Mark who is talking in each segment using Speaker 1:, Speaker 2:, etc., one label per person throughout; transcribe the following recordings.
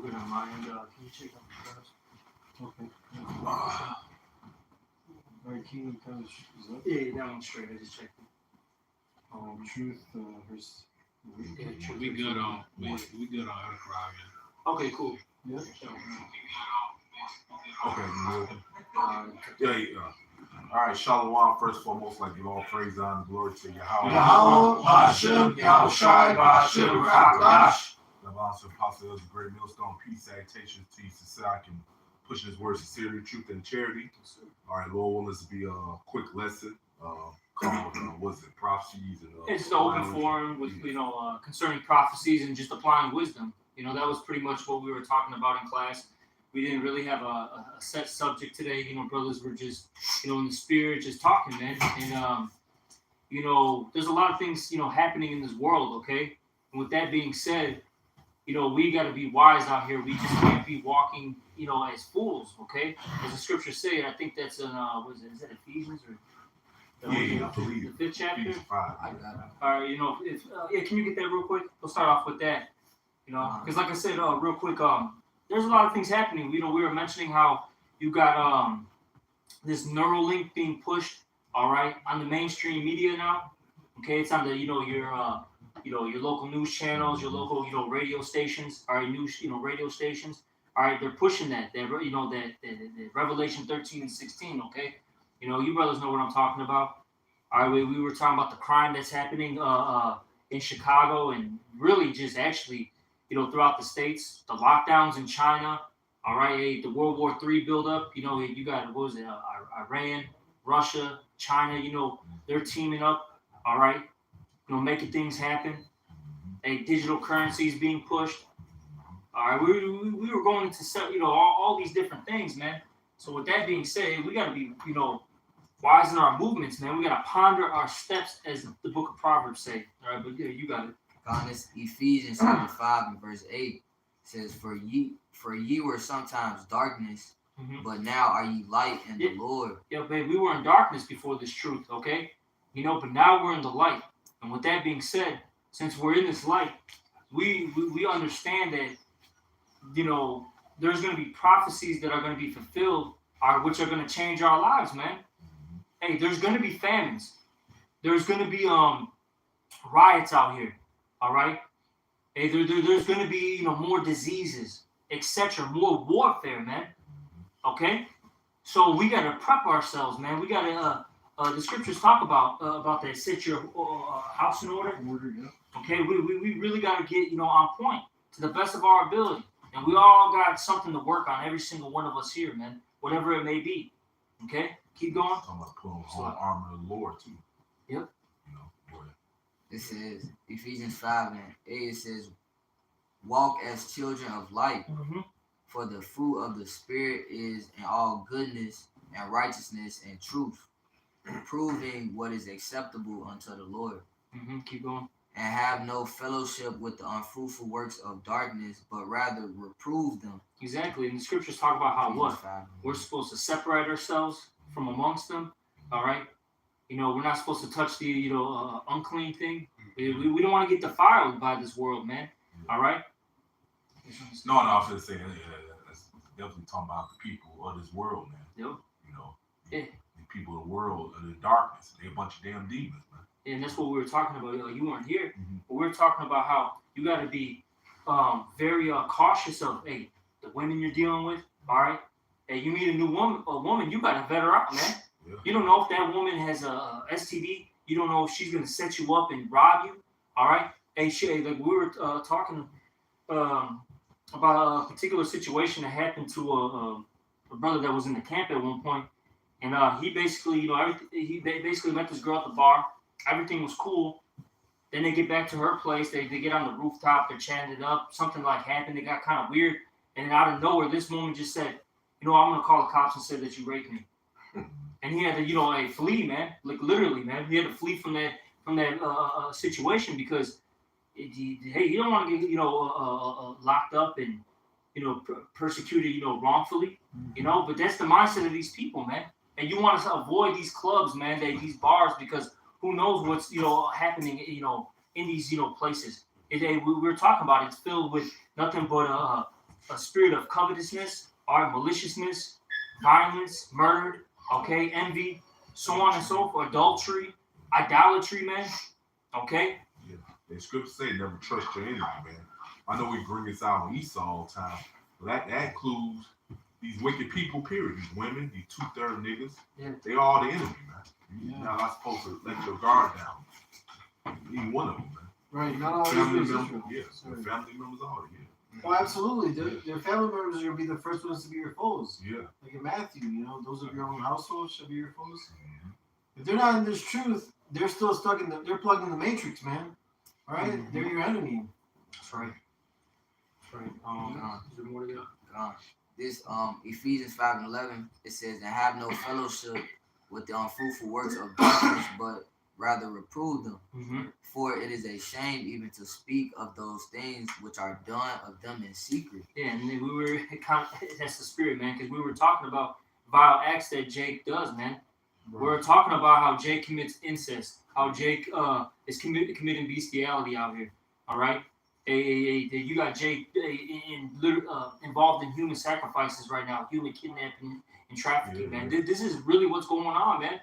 Speaker 1: good on my end. Can you check out the graphs? Okay. Alright, Kingdom Come is up? Yeah, that one's straight. I just checked it. Truth versus... Yeah, truth.
Speaker 2: We good on Earth Rising.
Speaker 1: Okay, cool.
Speaker 3: Yeah.
Speaker 4: Okay, yeah. All right, Shalom. First and foremost, like give all praise, honor, and glory to Yahweh.
Speaker 5: Hashem, Yahushai, Hashem, Rakash.
Speaker 4: The Apostle is a great millstone. Peace, salutations to you, so I can push his words sincerely, truth, and charity. All right, Lord willing, this will be a quick lesson called, what's it, Prophecies? And,
Speaker 1: it's an open forum with, concerning prophecies and just applying wisdom. That was pretty much what we were talking about in class. We didn't really have a set subject today. Brothers were just, in the spirit, just talking, man. And, there's a lot of things, happening in this world, okay? And with that being said, we got to be wise out here. We just can't be walking, as fools, okay? As the scriptures say, and I think that's in, is that Ephesians or?
Speaker 4: Yeah, I believe
Speaker 1: the 5th chapter?
Speaker 4: Ephesians 5.
Speaker 1: All right, can you get that real quick? We'll start off with that. Because like I said, real quick, there's a lot of things happening. We were mentioning how you got this Neuralink being pushed, all right, on the mainstream media now. Okay, it's on the your local news channels, your local radio stations, all right, radio stations. All right, they're pushing that that Revelation 13 and 16. Okay, you brothers know what I'm talking about. All right, we were talking about the crime that's happening in Chicago and really just actually. Throughout the states, the lockdowns in China, all right, the World War III buildup, you got, what was it, Iran, Russia, China, they're teaming up, all right, making things happen. Digital currencies being pushed. All right, we were going into, all these different things, man. So with that being said, we got to be, wise in our movements, man. We got to ponder our steps, as the book of Proverbs say. All right, but yeah, you got it.
Speaker 5: Honest, Ephesians chapter 5 and verse 8 says, For ye were sometimes darkness, but now are ye light in the Lord.
Speaker 1: Yeah, babe, we were in darkness before this truth, okay? But now we're in the light. And with that being said, since we're in this light, we understand that, there's going to be prophecies that are going to be fulfilled, which are going to change our lives, man. Hey, there's going to be famines. There's going to be riots out here. All right, hey, there's going to be more diseases, etc., more warfare, man. Okay, so we got to prep ourselves, man. We got to. The scriptures talk about that. Set your house in order. Okay, we really got to get on point to the best of our ability, and we all got something to work on. Every single one of us here, man, whatever it may be. Okay, keep going.
Speaker 4: I'm gonna put on the whole armor of the Lord too.
Speaker 1: Yep.
Speaker 5: It says, Ephesians 5 and 8, it says, walk as children of light, for the fruit of the Spirit is in all goodness and righteousness and truth, proving what is acceptable unto the Lord.
Speaker 1: Keep going.
Speaker 5: And have no fellowship with the unfruitful works of darkness, but rather reprove them.
Speaker 1: Exactly. And the scriptures talk about how we're supposed to separate ourselves from amongst them, all right? We're not supposed to touch the, unclean thing. We don't want to get defiled by this world, man. All right?
Speaker 4: No, I was just saying, that's definitely talking about the people of this world, man.
Speaker 1: Yep.
Speaker 4: The people of the world of the darkness. They're a bunch of damn demons, man.
Speaker 1: And that's what we were talking about. You weren't here, but we were talking about how you got to be very cautious of, the women you're dealing with, all right? Hey, you meet a woman, you got to vet her out, man. Yeah. You don't know if that woman has a STD. You don't know if she's going to set you up and rob you. All right. Hey, like we were talking about a particular situation that happened to a brother that was in the camp at one point, and he basically, he basically met this girl at the bar. Everything was cool. Then they get back to her place. They get on the rooftop. They're chatting it up. Something like happened. They got kind of weird. And then out of nowhere, this woman just said, I'm going to call the cops and say that you raped me. And he had to, flee, man. Like literally, man. He had to flee from that situation because, you don't want to get, locked up and, persecuted, wrongfully, But that's the mindset of these people, man. And you want to avoid these clubs, man, these bars, because who knows what's, happening, in these, places. We were talking about it. It's filled with nothing but a spirit of covetousness, all right, maliciousness, violence, murder, okay, envy, so on and so forth, adultery, idolatry, man. Okay?
Speaker 4: Yeah. The scriptures say never trust your enemy, man. I know we bring this out on Esau all the time, but that includes these wicked people, period. These women, these 2/3 niggas, they all the enemy, man. You're not supposed to let your guard down. Any one of them, man.
Speaker 3: Right, not all
Speaker 4: family
Speaker 3: Israel.
Speaker 4: members, yeah. The family members are,
Speaker 3: Oh, absolutely. Their family members are going to be the first ones to be your foes.
Speaker 4: Yeah.
Speaker 3: Like in Matthew, those of your own household shall be your foes. Mm-hmm. If they're not in this truth, they're still stuck they're plugged in the matrix, man. All right? Mm-hmm. They're your enemy.
Speaker 1: That's right. That's right. Is there more to go?
Speaker 5: This Ephesians 5:11, it says, and have no fellowship with the unfruitful works of darkness, but rather reprove them.
Speaker 1: Mm-hmm.
Speaker 5: For it is a shame even to speak of those things which are done of them in secret.
Speaker 1: Yeah, and then we were that's the spirit, man, because we were talking about vile acts that Jake does, man. Right. We were talking about how Jake commits incest, how Jake is committing bestiality out here. All right, you got Jake involved in human sacrifices right now, human kidnapping and trafficking, man. This is really what's going on, man.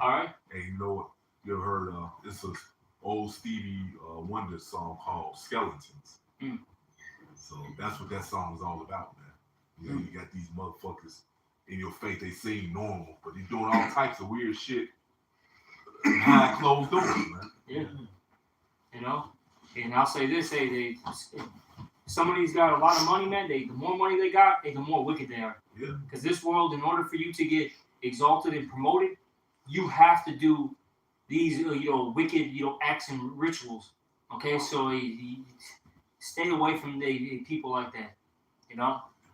Speaker 1: All right.
Speaker 4: Hey, you know what? You ever heard this was old Stevie Wonder song called Skeletons. So that's what that song is all about, man. You got these motherfuckers in your face, they seem normal, but they're doing all types of weird shit behind closed doors, man.
Speaker 1: Yeah. And I'll say this, somebody's got a lot of money, man. The more money they got, the more wicked they are.
Speaker 4: Yeah.
Speaker 1: Because this world, in order for you to get exalted and promoted, you have to do these, wicked, acts and rituals. Okay, so stay away from the people like that.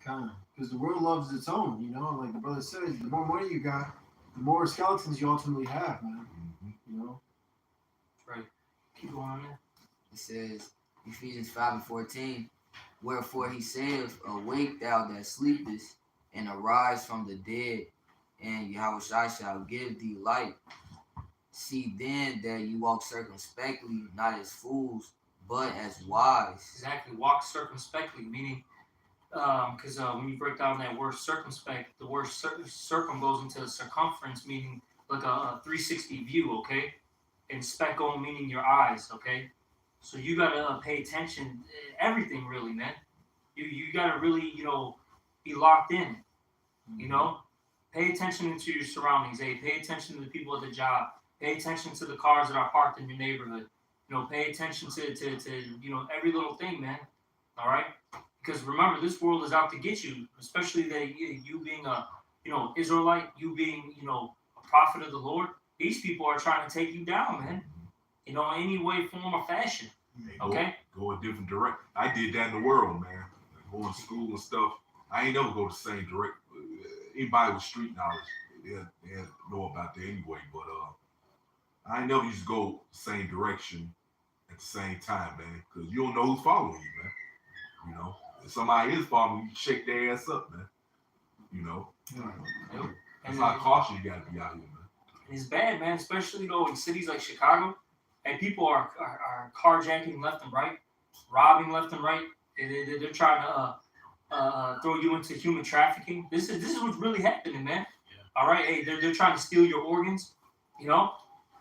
Speaker 3: Kind of, because the world loves its own. Like the brother says, the more money you got, the more skeletons you ultimately have, man.
Speaker 1: Mm-hmm. Right. Keep going on there.
Speaker 5: It says Ephesians 5:14, wherefore he saith, awake thou that sleepest, and arise from the dead, and Yahushua shall give thee light. See then that you walk circumspectly, not as fools, but as wise.
Speaker 1: Exactly, walk circumspectly, meaning, because when you break down that word circumspect, the word circum goes into the circumference, meaning like a 360 view, okay? And speckle meaning your eyes, okay? So you gotta pay attention, everything really, man. You gotta really, be locked in, Pay attention to your surroundings, Pay attention to the people at the job. Pay attention to the cars that are parked in your neighborhood. Pay attention to every little thing, man. All right? Because remember, this world is out to get you, especially that you being a, Israelite, you being, a prophet of the Lord. These people are trying to take you down, man. Any way, form, or fashion. Okay?
Speaker 4: Go a different direction. I did that in the world, man. Going to school and stuff. I ain't never go the same direct. Anybody with street knowledge, they know about that anyway. But I ain't never used to go the same direction at the same time, man. Because you don't know who's following you, man. If somebody is following you, shake their ass up, man. That's how cautious you got to be out here, man.
Speaker 1: It's bad, man, especially in cities like Chicago, and people are carjacking left and right, robbing left and right. They're trying to throw you into human trafficking. This is what's really happening, man. Yeah. All right, they're trying to steal your organs.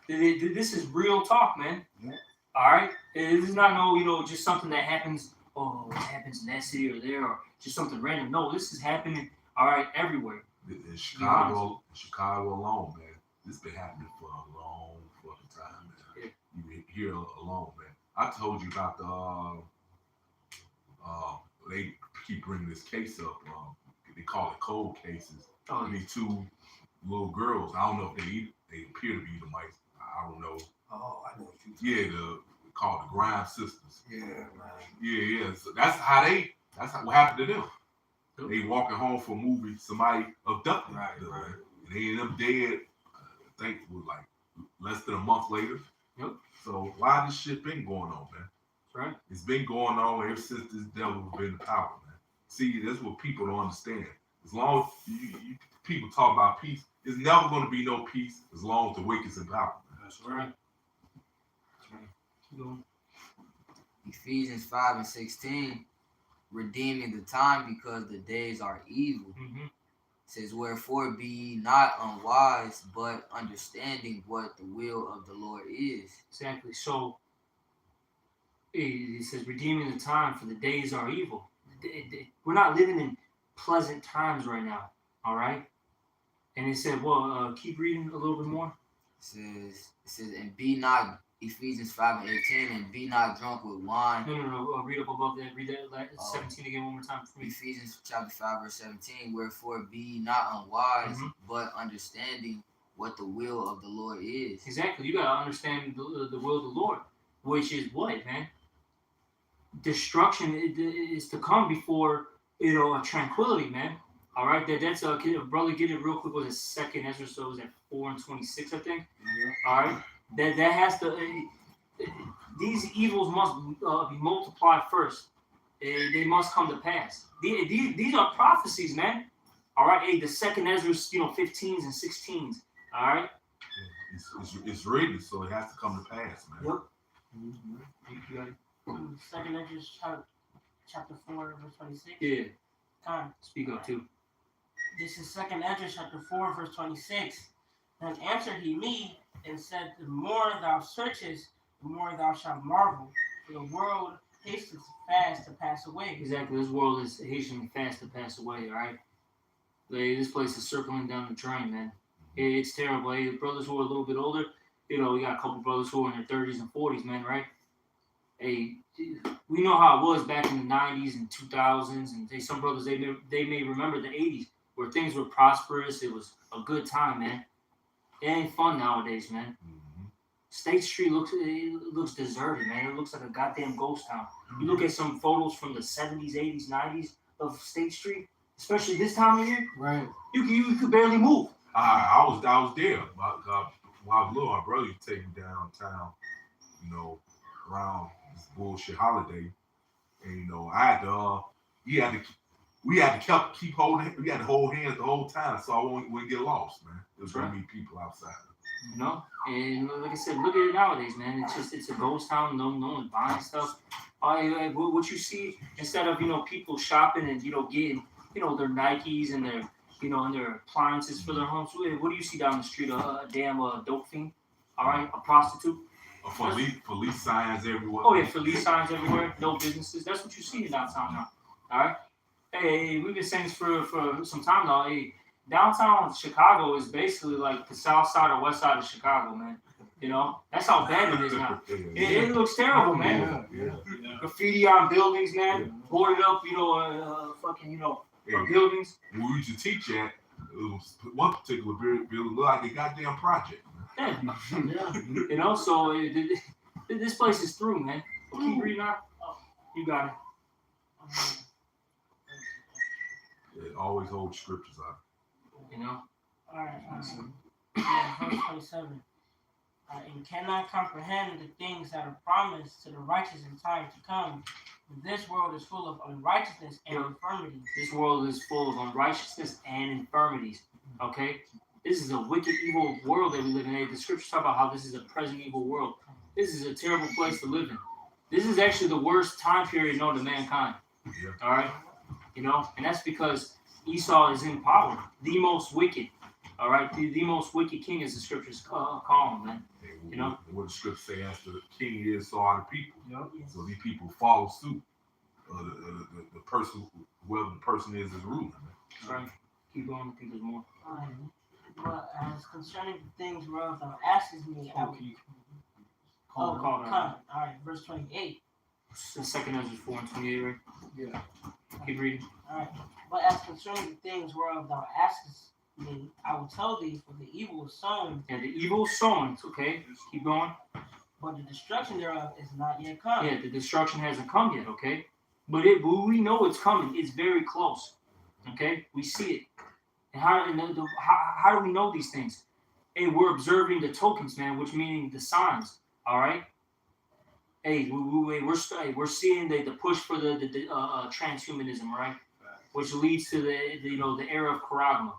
Speaker 1: This is real talk, man. Yeah. All right, this is not just something that happens. Oh, it happens in that city or there, or just something random. No, this is happening. All right, everywhere.
Speaker 4: In Chicago alone, man. This been happening for a long fucking time, man. Yeah. You hear alone, man. I told you about they keep bringing this case up. They call it cold cases. Oh, these two little girls. I don't know if they appear to be the mice. I don't know.
Speaker 3: Oh, I know what you
Speaker 4: called the Grime Sisters.
Speaker 3: Yeah, man.
Speaker 4: Yeah. So that's what happened to them. They walking home from a movie, somebody abducted them. Right. And they ended up dead. I think it was like less than a month later.
Speaker 1: Yep.
Speaker 4: So why this shit been going on, man?
Speaker 1: That's right.
Speaker 4: It's been going on ever since this devil been in power, man. See, that's what people don't understand. As long as you people talk about peace, there's never going to be no peace as long as the wicked's in power, man.
Speaker 1: That's right. That's right.
Speaker 5: Ephesians 5:16. redeeming the time because the days are evil.
Speaker 1: Mm-hmm.
Speaker 5: It says, wherefore be ye not unwise, but understanding what the will of the Lord is.
Speaker 1: Exactly. So it says, redeeming the time for the days are evil. We're not living in pleasant times right now. All right. And it said, well, keep reading a little bit more.
Speaker 5: It says, and be not, Ephesians 5:18, and be not drunk with wine.
Speaker 1: No. Read up above that. Read that 17 again one more time for me.
Speaker 5: Ephesians chapter 5 verse 17. Wherefore be ye not unwise,
Speaker 1: Mhm.
Speaker 5: but understanding what the will of the Lord is.
Speaker 1: Exactly. You gotta understand the will of the Lord, which is what, man? Destruction is to come before tranquility, man. All right, that's brother. Get it real quick. Was it second Ezra? So it was at 4:26, I think. All right, that has to. These evils must be multiplied first. They must come to pass. These are prophecies, man. All right, hey, the second Ezra, 15s and 16s. All right.
Speaker 4: It's written, so it has to come to pass, man.
Speaker 1: Yep. Mm-hmm.
Speaker 6: Second Ezra chapter 4 verse 26.
Speaker 1: Yeah.
Speaker 6: Time.
Speaker 1: Speak up too.
Speaker 6: This is Second Ezra chapter 4 verse 26. Then answered he me and said, the more thou searchest, the more thou shalt marvel. For the world hasteth fast to pass away.
Speaker 1: Exactly. This world is hastening fast to pass away. All right. This place is circling down the drain, man. It's terrible. Hey, the brothers who are a little bit older, we got a couple brothers who are in their 30s and 40s, man, right? Hey, we know how it was back in the 90s and 2000s, and some brothers, they may remember the 80s where things were prosperous. It was a good time, man. It ain't fun nowadays, man.
Speaker 4: Mm-hmm.
Speaker 1: State Street looks deserted, man. It looks like a goddamn ghost town. You look at some photos from the 70s, 80s, 90s of State Street, especially this time of year.
Speaker 3: Right.
Speaker 1: You could barely move.
Speaker 4: I was there. When I was little, my brother used to take me downtown, around this bullshit holiday, and we had to keep holding. We had to hold hands the whole time, so I wouldn't get lost, man. It was gonna meet people outside.
Speaker 1: And like I said, look at it nowadays, man. It's a ghost town. No one's buying stuff. What you see instead of people shopping and getting their Nikes and their and their appliances for their homes. What do you see down the street? A damn dope fiend. All right, a prostitute.
Speaker 4: Police signs everywhere.
Speaker 1: Oh yeah, police signs everywhere. No businesses. That's what you see in downtown now. All right. Hey, we've been saying this for some time now. Hey, downtown Chicago is basically like the south side or west side of Chicago, man. That's how bad it is now. It looks terrible, man.
Speaker 4: Yeah.
Speaker 1: Graffiti on buildings, man. Boarded up, buildings.
Speaker 4: When we used to teach at, it was one particular building looked like a goddamn project.
Speaker 1: Yeah. So this place is through, man. Keep reading on. You got it.
Speaker 4: It always holds scriptures out.
Speaker 6: Alright, verse 27. And cannot comprehend the things that are promised to the righteous in time to come. This world is full of unrighteousness and infirmities.
Speaker 1: This world is full of unrighteousness and infirmities. Okay? This is a wicked, evil world that we live in. The scriptures talk about how this is a present evil world. This is a terrible place to live in. This is actually the worst time period known to mankind.
Speaker 4: Yeah.
Speaker 1: All right? And that's because Esau is in power. The most wicked. All right? The most wicked king, as the scriptures call him, man.
Speaker 4: What the scriptures say, as the king is, so are the people.
Speaker 1: Yep.
Speaker 4: So these people follow suit. The person, whoever the person is ruling.
Speaker 1: That's right. Keep going. I think there's more.
Speaker 6: But as concerning the things whereof thou askest me, I will
Speaker 1: Call
Speaker 6: come. Alright, verse 28.
Speaker 1: The second Ezra 4:28, right?
Speaker 3: Yeah.
Speaker 1: Keep reading.
Speaker 6: Alright. But as concerning the things whereof thou askest me, I will tell thee, for the evil is sown.
Speaker 1: Yeah, the evil is sown. Okay, keep going.
Speaker 6: But the destruction thereof is not yet come.
Speaker 1: Yeah, the destruction hasn't come yet. Okay, but we know it's coming. It's very close. Okay, we see it. And how do we know these things? Hey, we're observing the tokens, man, which meaning the signs. All right. Hey, we're seeing the push for the transhumanism, right? Which leads to the era of Charagma.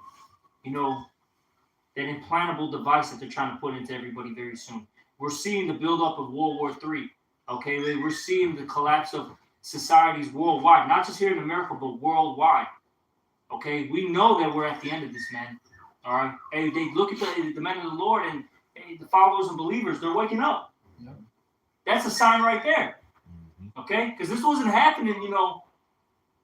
Speaker 1: That implantable device that they're trying to put into everybody very soon. We're seeing the buildup of World War III. Okay, we're seeing the collapse of societies worldwide, not just here in America, but worldwide. Okay, we know that we're at the end of this, man. All right, hey, they look at the men of the Lord and hey, the followers and believers, they're waking up.
Speaker 3: Yeah.
Speaker 1: That's a sign right there. Okay, because this wasn't happening,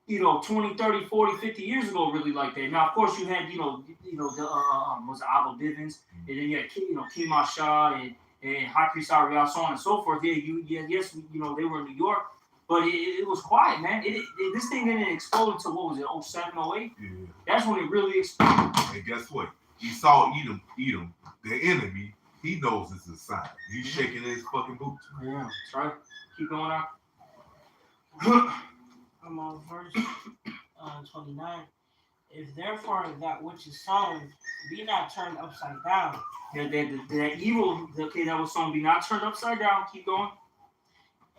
Speaker 1: 20, 30, 40, 50 years ago, really like that. Now, of course, you had, the was it Abel Bivens, and then you had, Kima Shah and High Priest Ariel, so on and so forth. Yes, they were in New York, but it was quiet, man. This thing didn't explode until, what was it, 07, 08?
Speaker 4: Yeah.
Speaker 1: That's when it really exploded.
Speaker 4: And guess what? Esau Edom, the enemy, he knows it's a sign. He's shaking his fucking boots.
Speaker 3: Yeah.
Speaker 1: That's right. Keep going on.
Speaker 6: I'm on verse 29. If therefore that which is sown be not turned upside down,
Speaker 1: That evil, okay, that was sown, be not turned upside down. Keep going.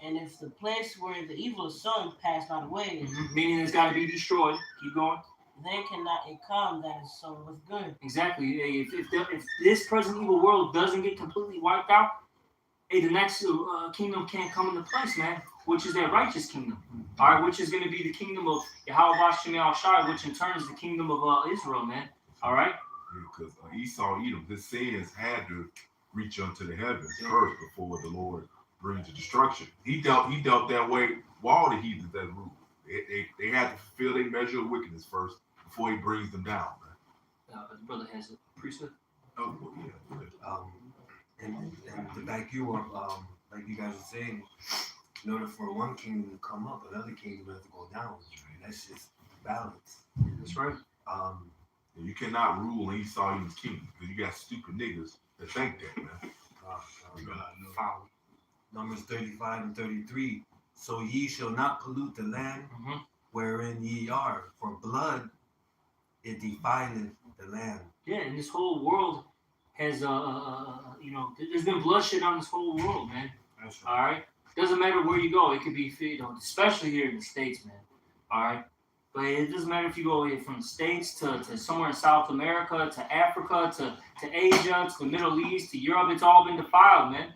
Speaker 6: and if the place where the evil is sown pass not away,
Speaker 1: Meaning it's got to be destroyed. Keep going.
Speaker 6: then cannot it come that is sown with good.
Speaker 1: Exactly. If this present evil world doesn't get completely wiped out, the next kingdom can't come into place, man, which is that righteous kingdom. All right, which is going to be the kingdom of Yahweh Shemel Shai, which in turn is the kingdom of Israel, man. All right?
Speaker 4: Because Esau Edom, his sins had to reach unto the heavens first before the Lord brings the destruction. He dealt that way with all the heathens that ruled. They had to fulfill their measure of wickedness first before he brings them down, man.
Speaker 1: The brother has a priesthood.
Speaker 4: Oh, well, yeah.
Speaker 7: And to back you up, like you guys were saying, in order for one kingdom to come up, another kingdom has to go down. That's just balance.
Speaker 1: That's right.
Speaker 4: You cannot rule in Esau Edom's kingdom because you got stupid niggas that think that, man.
Speaker 1: Foul.
Speaker 7: Numbers 35 and 33. So ye shall not pollute the land wherein ye are, for blood it defileth the land.
Speaker 1: Yeah, and this whole world has, there's been bloodshed on this whole world, man.
Speaker 3: That's
Speaker 1: All right? Doesn't matter where you go. It could be, especially here in the States, man. All right? But it doesn't matter if you go from the States to somewhere in South America, to Africa, to Asia, to the Middle East, to Europe. It's all been defiled, man.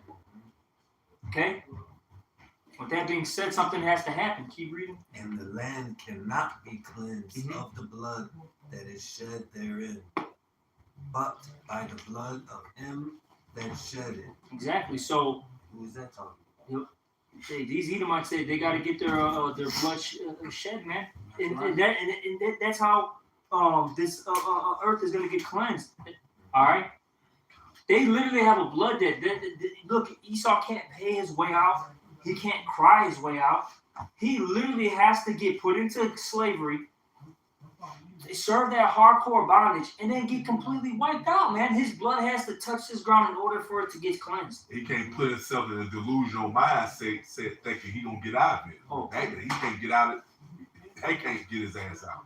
Speaker 1: Okay? With that being said, something has to happen. Keep reading.
Speaker 7: And the land cannot be cleansed of the blood that is shed therein, but by the blood of him that shed it.
Speaker 1: Exactly. So
Speaker 7: Who is that talking?
Speaker 1: these Edomites say they got to get their blood shed, man. And that's how this earth is going to get cleansed. All right. They literally have a blood debt. Look, Esau can't pay his way out. He can't cry his way out. He literally has to get put into slavery, serve that hardcore bondage, and then get completely wiped out, man. His blood has to touch this ground in order for it to get cleansed.
Speaker 4: He can't put himself in a delusional mindset thinking he gonna get out of it.
Speaker 1: Oh.
Speaker 4: He can't get out of it. He can't get his ass out.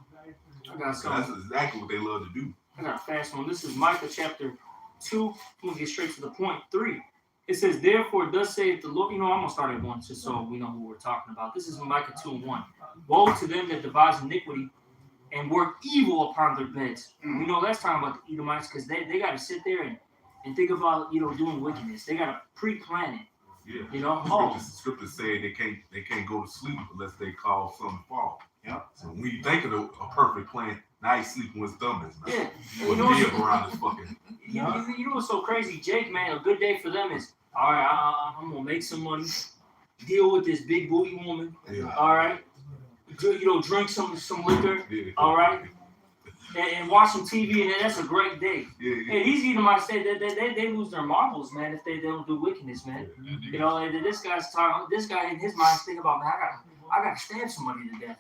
Speaker 1: I got
Speaker 4: So that's exactly what they love to do.
Speaker 1: I got a fast one. This is Micah chapter 2. I'm going to get straight to the point. 3. It says, therefore, thus saith the Lord. I'm going to start at 1 just so we know who we're talking about. This is Micah 2 and 1. Woe to them that devise iniquity and work evil upon their beds. We know that's talking about the Edomites because they got to sit there and think about, doing wickedness. They got to pre-plan it.
Speaker 4: Yeah. Scriptures say they can't go to sleep unless they call something fall.
Speaker 3: Yeah.
Speaker 4: So when you think of a perfect plan, now he's sleeping with his thumbs.
Speaker 1: Yeah.
Speaker 4: With a around his fucking.
Speaker 1: You know what's so crazy, Jake, man? A good day for them is, all right, I'm going to make some money, deal with this big booty woman, all right? Drink some liquor, all right? And watch some TV, and that's a great day.
Speaker 4: Yeah.
Speaker 1: Hey, these Edomites say that they lose their marbles, man, if they don't do wickedness, man. This guy in his mind is thinking about, man, I got to stab somebody to death.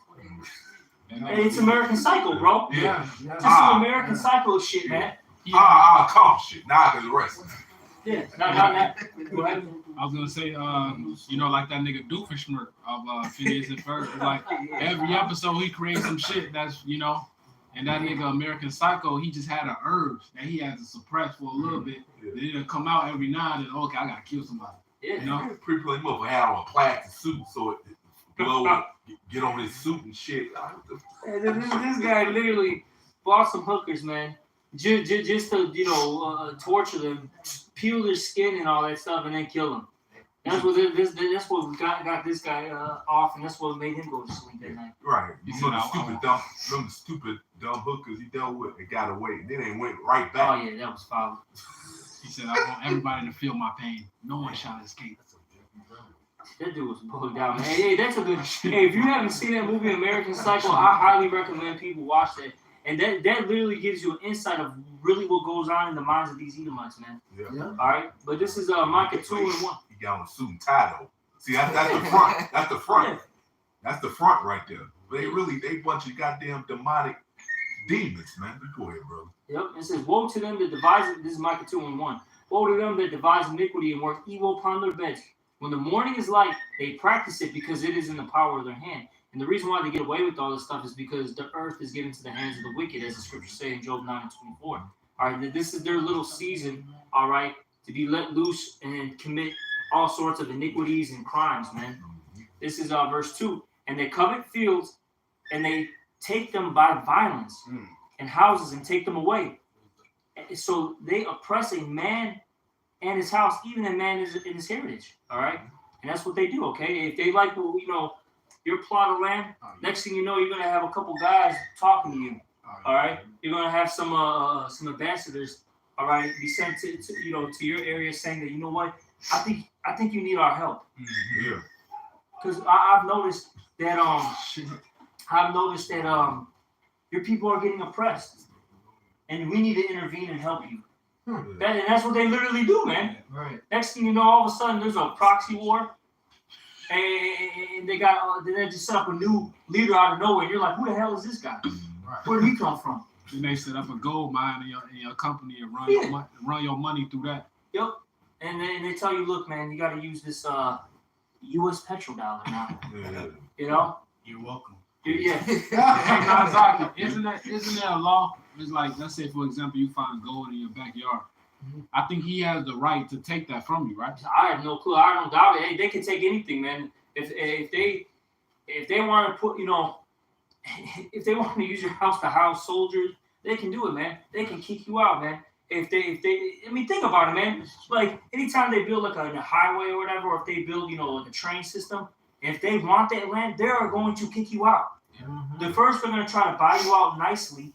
Speaker 1: Hey, it's American Psycho, bro.
Speaker 4: Yeah.
Speaker 1: It's some American Psycho shit, man.
Speaker 4: I'll accomplish it. Now I can rest.
Speaker 1: Yeah. Not. Go ahead.
Speaker 2: I was gonna say, like that nigga Doofenshmirtz of Phineas and Ferb. Like every episode, he creates some shit that's, and that nigga American Psycho, he just had an urge that he had to suppress for a little bit. Then it'll come out every now and then. Okay, I gotta kill somebody.
Speaker 1: Yeah.
Speaker 4: Pre-play him up. I had on a plastic suit so it blow get on his suit and shit.
Speaker 1: This guy literally bought some hookers, man, just to torture them, peel their skin and all that stuff, and then kill them. That's what that's what got this guy off, and that's what made him go to sleep at night.
Speaker 4: Right. You
Speaker 2: He
Speaker 4: know
Speaker 2: said,
Speaker 4: the stupid dumb hookers he dealt with. They got away. Then they went right
Speaker 1: Oh
Speaker 4: back.
Speaker 1: yeah, that was foul.
Speaker 2: He said, I want everybody to feel my pain. No one shall escape.
Speaker 1: That dude was bugged out, man. Hey, that's a good. Hey, if you haven't seen that movie, American Psycho, I highly recommend people watch that. And that literally gives you an insight of really what goes on in the minds of these Edomites, man.
Speaker 3: Yeah.
Speaker 1: All right, but this is Micah 2:1.
Speaker 4: He got on a suit and tie though. See, that's the front. That's the front. That's the front right there. But they bunch of goddamn demonic demons, man. Go ahead, brother.
Speaker 1: Yep. It says, "Woe to them that devise." This is Micah 2:1. Woe to them that devise iniquity and work evil upon their beds. When the morning is light, they practice it because it is in the power of their hand. And the reason why they get away with all this stuff is because the earth is given to the hands of the wicked, as the scriptures say in Job 9:24. All right, this is their little season, all right, to be let loose and commit all sorts of iniquities and crimes, man. This is verse 2. And they covet fields, and they take them by violence, and houses, and take them away. So they oppress a man and his house, even a man in his heritage, all right? And that's what they do, okay? If they like, your plot of land, next thing you know, you're going to have a couple guys talking to you, all right? You're going to have some ambassadors, all right, be sent to your area saying that, you know what, I think you need our help.
Speaker 4: Yeah.
Speaker 1: Because I've noticed that your people are getting oppressed, and we need to intervene and help you. And that's what they literally do, man.
Speaker 3: Right.
Speaker 1: Next thing you know, all of a sudden there's a proxy war, and they just set up a new leader out of nowhere. You're like, who the hell is this guy?
Speaker 3: Right.
Speaker 1: Where did he come from?
Speaker 2: Then they set up a gold mine in your company and run your money through that.
Speaker 1: Yep. And they tell you, look, man, you got to use this U.S. petrodollar now.
Speaker 4: Yeah.
Speaker 1: You know?
Speaker 7: You're welcome.
Speaker 1: Yeah.
Speaker 2: Exactly. Isn't there a law? It's like, let's say, for example, you find gold in your backyard. I think he has the right to take that from you, right?
Speaker 1: I have no clue. I don't doubt it. Hey, they can take anything, man. If they want to put, if they want to use your house to house soldiers, they can do it, man. They can kick you out, man. If they, think about it, man. Like anytime they build like a highway or whatever, or if they build, like a train system, if they want that land, they are going to kick you out. The first, they're going to try to buy you out nicely,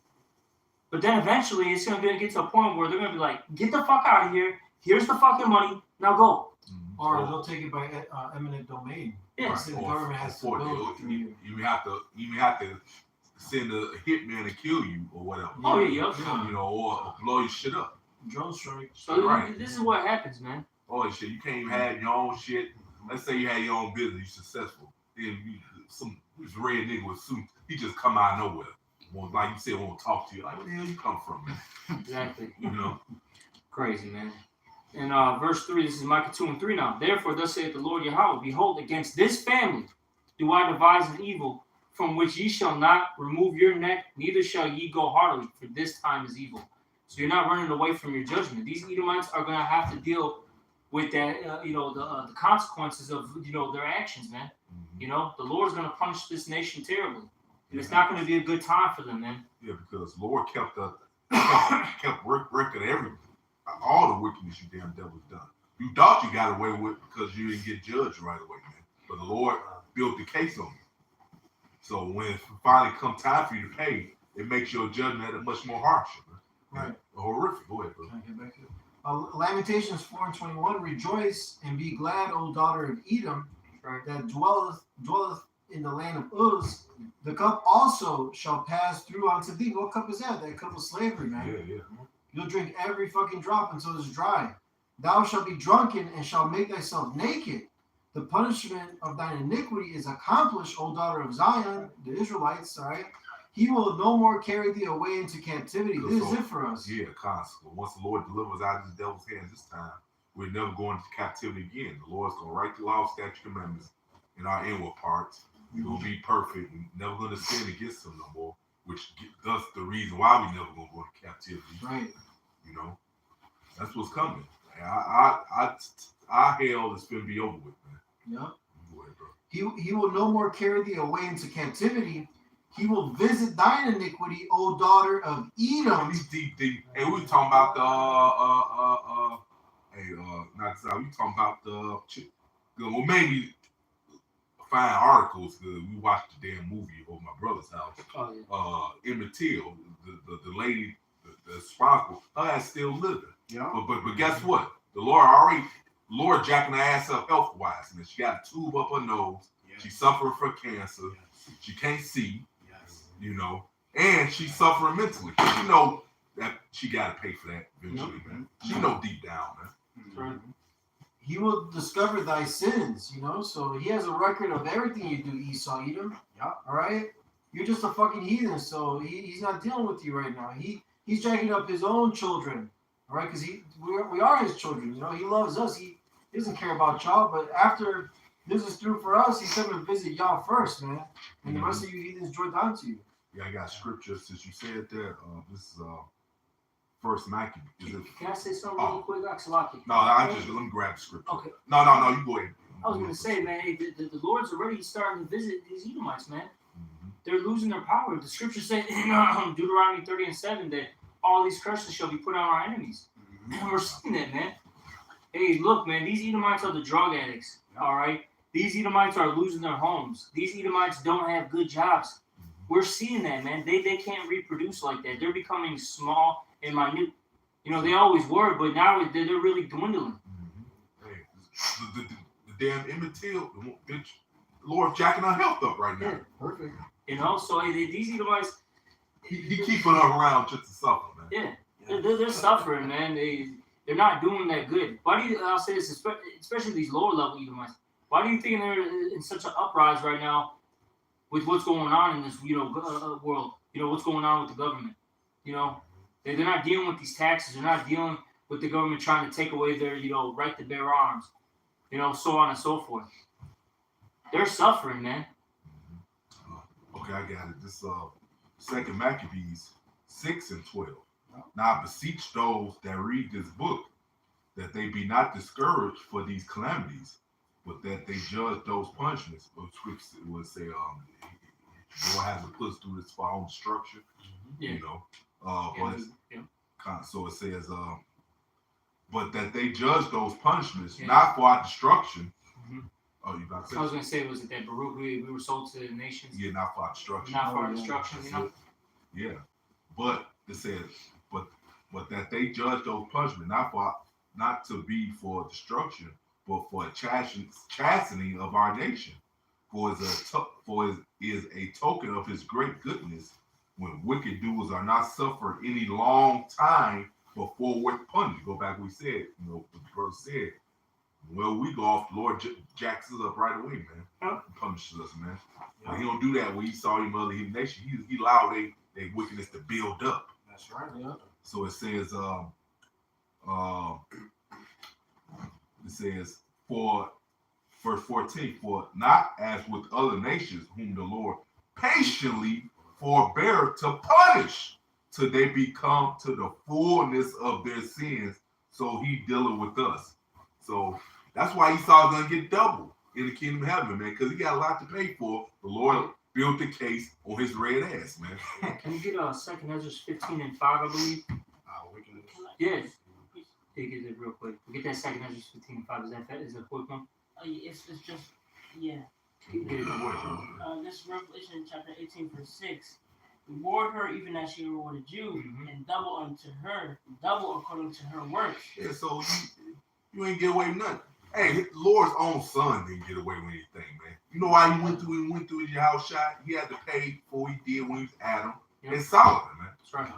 Speaker 1: but then eventually it's going to get to a point where they're going to be like, get the fuck out of here. Here's the fucking money. Now go.
Speaker 3: Or they'll take it by eminent domain.
Speaker 1: Yeah.
Speaker 3: The government has to build it through you.
Speaker 4: You have to send a hitman to kill you or whatever.
Speaker 1: Oh yeah.
Speaker 4: Or blow your shit up.
Speaker 3: Drone strike.
Speaker 1: So
Speaker 4: Right.
Speaker 1: This is what happens, man.
Speaker 4: Oh shit, you can't even have your own shit. Let's say you had your own business, you're successful. Then some red nigga with suit, he just come out of nowhere. Like you said, won't talk to you. Like, where the hell you come from, man?
Speaker 1: Exactly.
Speaker 4: Crazy,
Speaker 1: man. And verse 3, this is Micah 2:3 now. Therefore, thus saith the Lord Yahweh, behold, against this family do I devise an evil, from which ye shall not remove your neck, neither shall ye go heartily, for this time is evil. So you're not running away from your judgment. These Edomites are going to have to deal with that, the consequences of, their actions, man. The Lord's going to punish this nation terribly. And it's not going to be a good time for them, man.
Speaker 4: Yeah, because the Lord kept record of all the wickedness you damn devils done. You thought you got away with it because you didn't get judged right away, man. But the Lord built the case on you. So when it finally come time for you to pay, it makes your judgment much more harsher, man.
Speaker 3: Right.
Speaker 4: Horrific. Go ahead, bro.
Speaker 3: Can I get back to it? Lamentations 4:21. Rejoice and be glad, O daughter of Edom, that dwelleth in the land of Uz. The cup also shall pass through unto thee. What cup is that? That cup of slavery, man.
Speaker 4: Yeah.
Speaker 3: You'll drink every fucking drop until it's dry. Thou shalt be drunken and shalt make thyself naked. The punishment of thine iniquity is accomplished, O daughter of Zion, the Israelites, all right? He will no more carry thee away into captivity. This is it for us.
Speaker 4: Yeah, constant. Once the Lord delivers out of the devil's hands this time, we're never going into captivity again. The Lord's going to write the law, statute, commandments in our inward parts. We're going to be perfect. We're never going to sin against him no more, which that's the reason why we never going to go into captivity.
Speaker 3: Right.
Speaker 4: That's what's coming. Our hell is going to be over with, man.
Speaker 3: Yep.
Speaker 4: Go ahead, bro.
Speaker 3: He will no more carry thee away into captivity. He will visit thine iniquity, O daughter of Edom.
Speaker 4: These deep. Hey, we talking about the not we talking about well, maybe find articles. We watched the damn movie over my brother's house.
Speaker 1: Oh, yeah.
Speaker 4: Emmett Till, the lady, the responsible, her ass still living.
Speaker 3: Yeah.
Speaker 4: But guess what? The Lord jacking her ass up health wise, and she got a tube up her nose. Yes. She's suffering from cancer. Yes. She can't see. Yes. You know, and she's suffering mentally. She know that she got to pay for that eventually, man. She know deep down, man.
Speaker 3: Right. He will discover thy sins, you know. So he has a record of everything you do, Esau, Edom. Yeah. All right. You're just a fucking heathen, so he's not dealing with you right now. He's jacking up his own children, all right? Because we are his children, you know. He loves us. He doesn't care about y'all. But after this is through for us, he's coming to visit y'all first, man. And the rest of you heathens join down to you.
Speaker 4: Yeah, I got scripture since you said that. This is First Maccabees.
Speaker 1: Can I say something real quick, Axelaki?
Speaker 4: No, let me grab the scripture.
Speaker 1: Okay.
Speaker 4: No, you go ahead.
Speaker 1: I was gonna say, man, the Lord's already starting to visit these Edomites, man. Mm-hmm. They're losing their power. The scripture said in Deuteronomy 30:7 that all these curses shall be put on our enemies. Mm-hmm. And we're seeing that, man. Hey, look, man, these Edomites are the drug addicts. All right, these Edomites are losing their homes. These Edomites don't have good jobs. We're seeing that, man. They can't reproduce like that. They're becoming small and minute. You know, they always were, but now they're really dwindling.
Speaker 4: Mm-hmm. Hey, the damn Emmett Till, the Lord jacking our health up right now.
Speaker 1: Yeah, perfect. You know, so these Edomites,
Speaker 4: he keeping her around just to suffer, man.
Speaker 1: Yeah, they're suffering, man. They're not doing that good. Why do you? I'll say this, especially these lower level Edomites. Why do you think they're in such an uprise right now with what's going on in this, world? You know, what's going on with the government? You know, they're not dealing with these taxes. They're not dealing with the government trying to take away their, right to bear arms. You know, so on and so forth. They're suffering, man.
Speaker 4: Okay, I got it. This Second Maccabees 6:12. Now I beseech those that read this book that they be not discouraged for these calamities, but that they judge those punishments, which would say, Lord has to put us through this for our own destruction.
Speaker 1: Yeah.
Speaker 4: You know, so it says, but that they judge those punishments not for our destruction. Mm-hmm. Oh, you about to say?
Speaker 1: I was going to say, was it that Baruch we were sold to the nations?
Speaker 4: Yeah, not for our destruction.
Speaker 1: Not for our destruction, you know?
Speaker 4: Yeah, but it says, but that they judge those punishments not to be for destruction, but for chastening of our nation. For it is a token of his great goodness when wicked doers are not suffered any long time before we're punished. Go back, we said, what the brother said. Well, we go off, the Lord jacks us up right away, man. Huh? Punishes us, man. Yeah. He don't do that when he saw him other heathen nation. He allowed their wickedness to build up.
Speaker 3: That's right, yeah.
Speaker 4: So it says, for verse 14, for not as with other nations whom the Lord patiently forbear to punish till they become to the fullness of their sins. So he dealing with us. So that's why Esau's gonna get double in the kingdom of heaven, man, because he got a lot to pay for. The Lord built the case on his red ass, man.
Speaker 1: Can you get 2 Ezra 15:5, I believe? Yes. Get it real quick. We'll get that 2 Ezra 15:5. Is that a quick one?
Speaker 6: It's just, yeah.
Speaker 1: Get it
Speaker 6: This Revelation chapter 18 verse 6. Reward her even as she rewarded you, and double unto her, double according to her works.
Speaker 4: Yeah, so you ain't get away with nothing. Hey, the Lord's own son didn't get away with anything, man. You know why he went through his house shot? He had to pay for what he did when he was Adam and Solomon, man.
Speaker 1: That's right.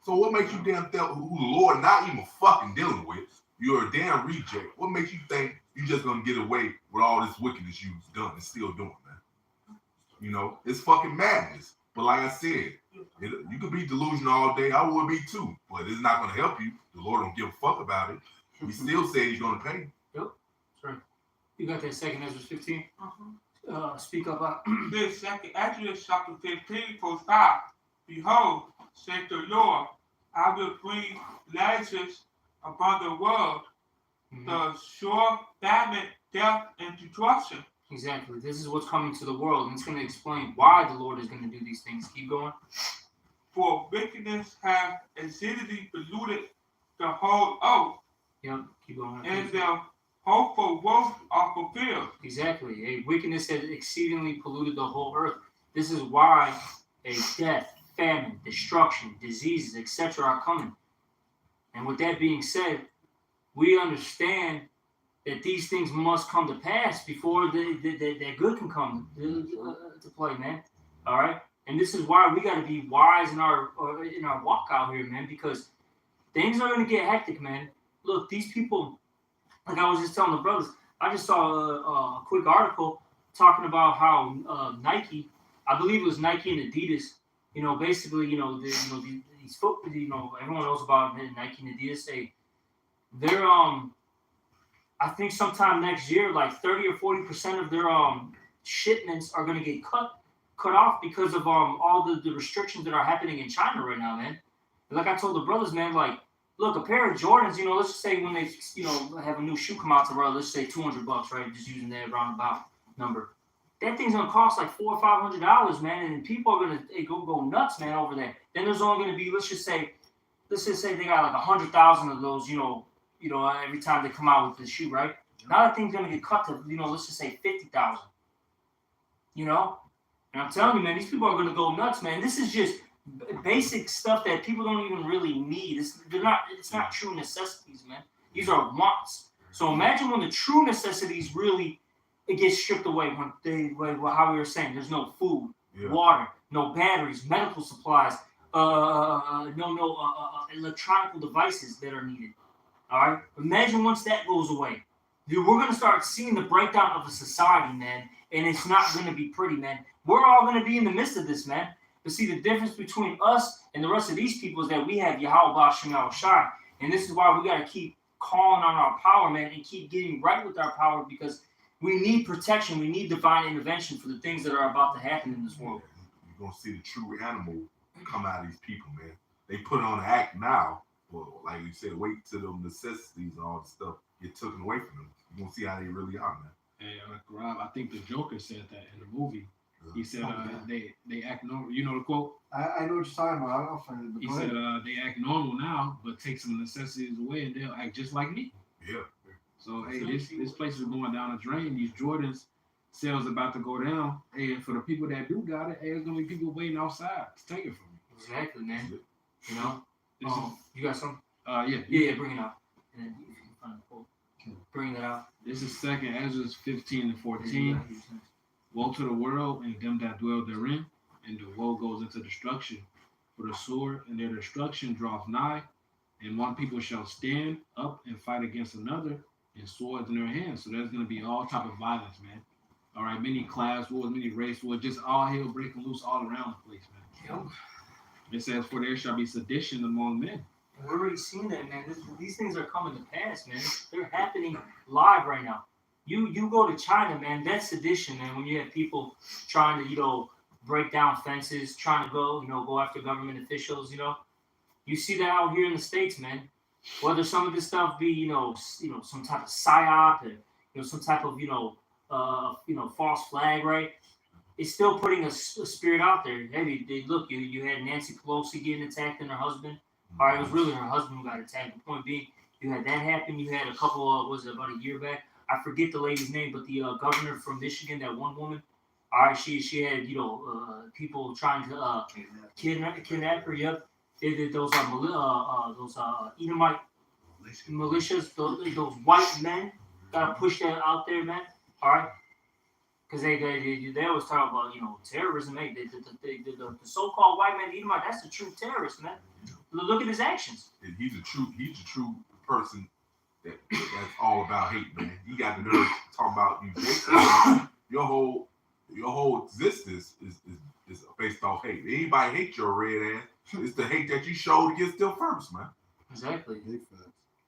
Speaker 4: So what makes you damn think who the Lord not even fucking dealing with? You're a damn reject. What makes you think you just gonna get away with all this wickedness you've done and still doing, man? You know, it's fucking madness. But like I said, you could be delusional all day. I would be too. But it's not gonna help you. The Lord don't give a fuck about it. He still said he's gonna pay.
Speaker 1: Yep, that's right. You got that 2 Ezra 15? Speak up.
Speaker 8: This 2 Ezra chapter 15 verse 5. Behold, said the Lord, I will bring lashes upon the world, the sure famine, death, and destruction.
Speaker 1: Exactly. This is what's coming to the world, and it's going to explain why the Lord is going to do these things. Keep going.
Speaker 8: For wickedness have exceedingly polluted the whole earth.
Speaker 1: Yep, keep going.
Speaker 8: And the hopeful works are fulfilled.
Speaker 1: Exactly. A wickedness has exceedingly polluted the whole earth. This is why a death, famine, destruction, diseases, etc. are coming. And with that being said, we understand that these things must come to pass before that good can come to play, man. All right, and this is why we got to be wise in our walk out here, man, because things are gonna get hectic, man. Look, these people, like I was just telling the brothers, I just saw a quick article talking about how Nike, I believe it was Nike and Adidas, basically, these foot, everyone knows about Nike and Adidas. They're I think sometime next year, like 30 or 40% of their shipments are gonna get cut off because of all the restrictions that are happening in China right now, man. And like I told the brothers, man, like, look, a pair of Jordans, let's just say when they have a new shoe come out tomorrow, let's say $200, right? Just using that roundabout number. That thing's gonna cost like $400 or $500, man, and people are gonna go nuts, man, over there. Then there's only gonna be let's just say they got like 100,000 of those, every time they come out with the shoe, right? Now that thing's gonna get cut to, let's just say 50,000. And I'm telling you, man, these people are gonna go nuts, man. This is just basic stuff that people don't even really need. It's not true necessities, man. These are wants. So imagine when the true necessities really it gets stripped away how we were saying, there's no food, water, no batteries, medical supplies, no electronic devices that are needed. All right. Imagine once that goes away, dude, we're gonna start seeing the breakdown of a society, man, and it's not gonna be pretty, man. We're all gonna be in the midst of this, man. But see, the difference between us and the rest of these people is that we have Yahweh Shem Shai, and this is why we gotta keep calling on our power, man, and keep getting right with our power because we need protection. We need divine intervention for the things that are about to happen in this world.
Speaker 4: You're gonna see the true animal come out of these people, man. They put on an act now. Well, like you said, wait till the necessities and all the stuff get taken away from them. You're gonna see how they really are, man.
Speaker 2: Hey, Rob, I think the Joker said that in the movie. He said they act normal. You know the quote?
Speaker 3: I know what you're talking about. I'll find it.
Speaker 2: He said they act normal now, but take some necessities away and they'll act just like me.
Speaker 4: Yeah.
Speaker 2: So hey, this place is going down a drain. These Jordans sales about to go down. Hey, and for the people that do got it, hey, there's gonna be people waiting outside to take it from me.
Speaker 1: Exactly, man. You got some?
Speaker 2: Yeah,
Speaker 1: bring it out. And then if you can find the quote, bring that out.
Speaker 2: This is 2nd Ezra 15 and 14. Woe to the world and them that dwell therein, and the woe goes into destruction. For the sword and their destruction draweth nigh, and one people shall stand up and fight against another, and swords in their hands. So there's going to be all type of violence, man. All right, many class wars, many race wars, just all hell breaking loose all around the place, man.
Speaker 1: Yep.
Speaker 2: It says, for there shall be sedition among men.
Speaker 1: We're already seeing that, man. These things are coming to pass, man. They're happening live right now. You go to China, man. That's sedition, man. When you have people trying to, break down fences, trying to go after government officials, You see that out here in the States, man. Whether some of this stuff be, some type of psyop, or some type of, false flag, right? It's still putting a spirit out there. Hey, look, you had Nancy Pelosi getting attacked and her husband. All right, it was really her husband who got attacked. The point being, you had that happen. You had a couple was it about a year back? I forget the lady's name, but the governor from Michigan, that one woman. All right, she had people trying to kidnap her. Yep, they did those Edomite militias. Those white men gotta push that out there, man. All right, because they always talk about terrorism. The so-called white man Edomite, that's the true terrorist, man. Look at his actions.
Speaker 4: And he's a true person that's all about hate, man. You got the nerve to talk about you hate. Your whole existence is based off hate. Anybody hate your red ass, it's the hate that you showed against them first, man.
Speaker 1: Exactly.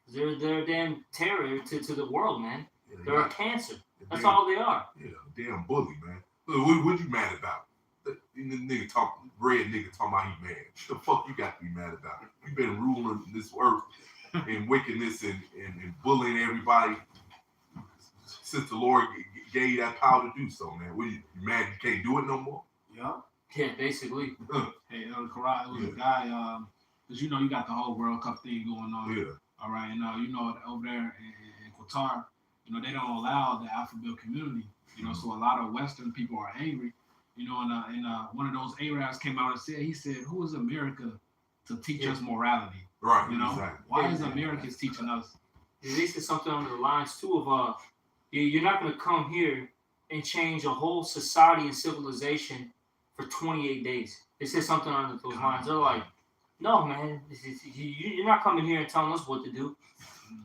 Speaker 1: They're a damn terror to the world, man. Yeah, they're a cancer. That's all they are.
Speaker 4: Yeah, damn bully, man. What you mad about? The nigga red nigga talking about he mad. What the fuck you got to be mad about? You been ruling this earth and wickedness and bullying everybody since the Lord gave you that power to do so, man. What you mad you can't do it no more?
Speaker 1: Yeah, basically.
Speaker 2: Hey, Karat, it was a guy, because you got the whole World Cup thing going on.
Speaker 4: Yeah.
Speaker 2: All right, and over there in Qatar, you know, they don't allow the Alpha Bill community. You know, so a lot of Western people are angry. You know, and one of those Arabs came out and said, he said, "Who is America to teach us morality?"
Speaker 4: Right.
Speaker 2: You know,
Speaker 4: Exactly.
Speaker 2: why is America teaching us?
Speaker 1: They said something on the lines too of you're not going to come here and change a whole society and civilization for 28 days. They said something on those lines. They're like, no, man, you're not coming here and telling us what to do.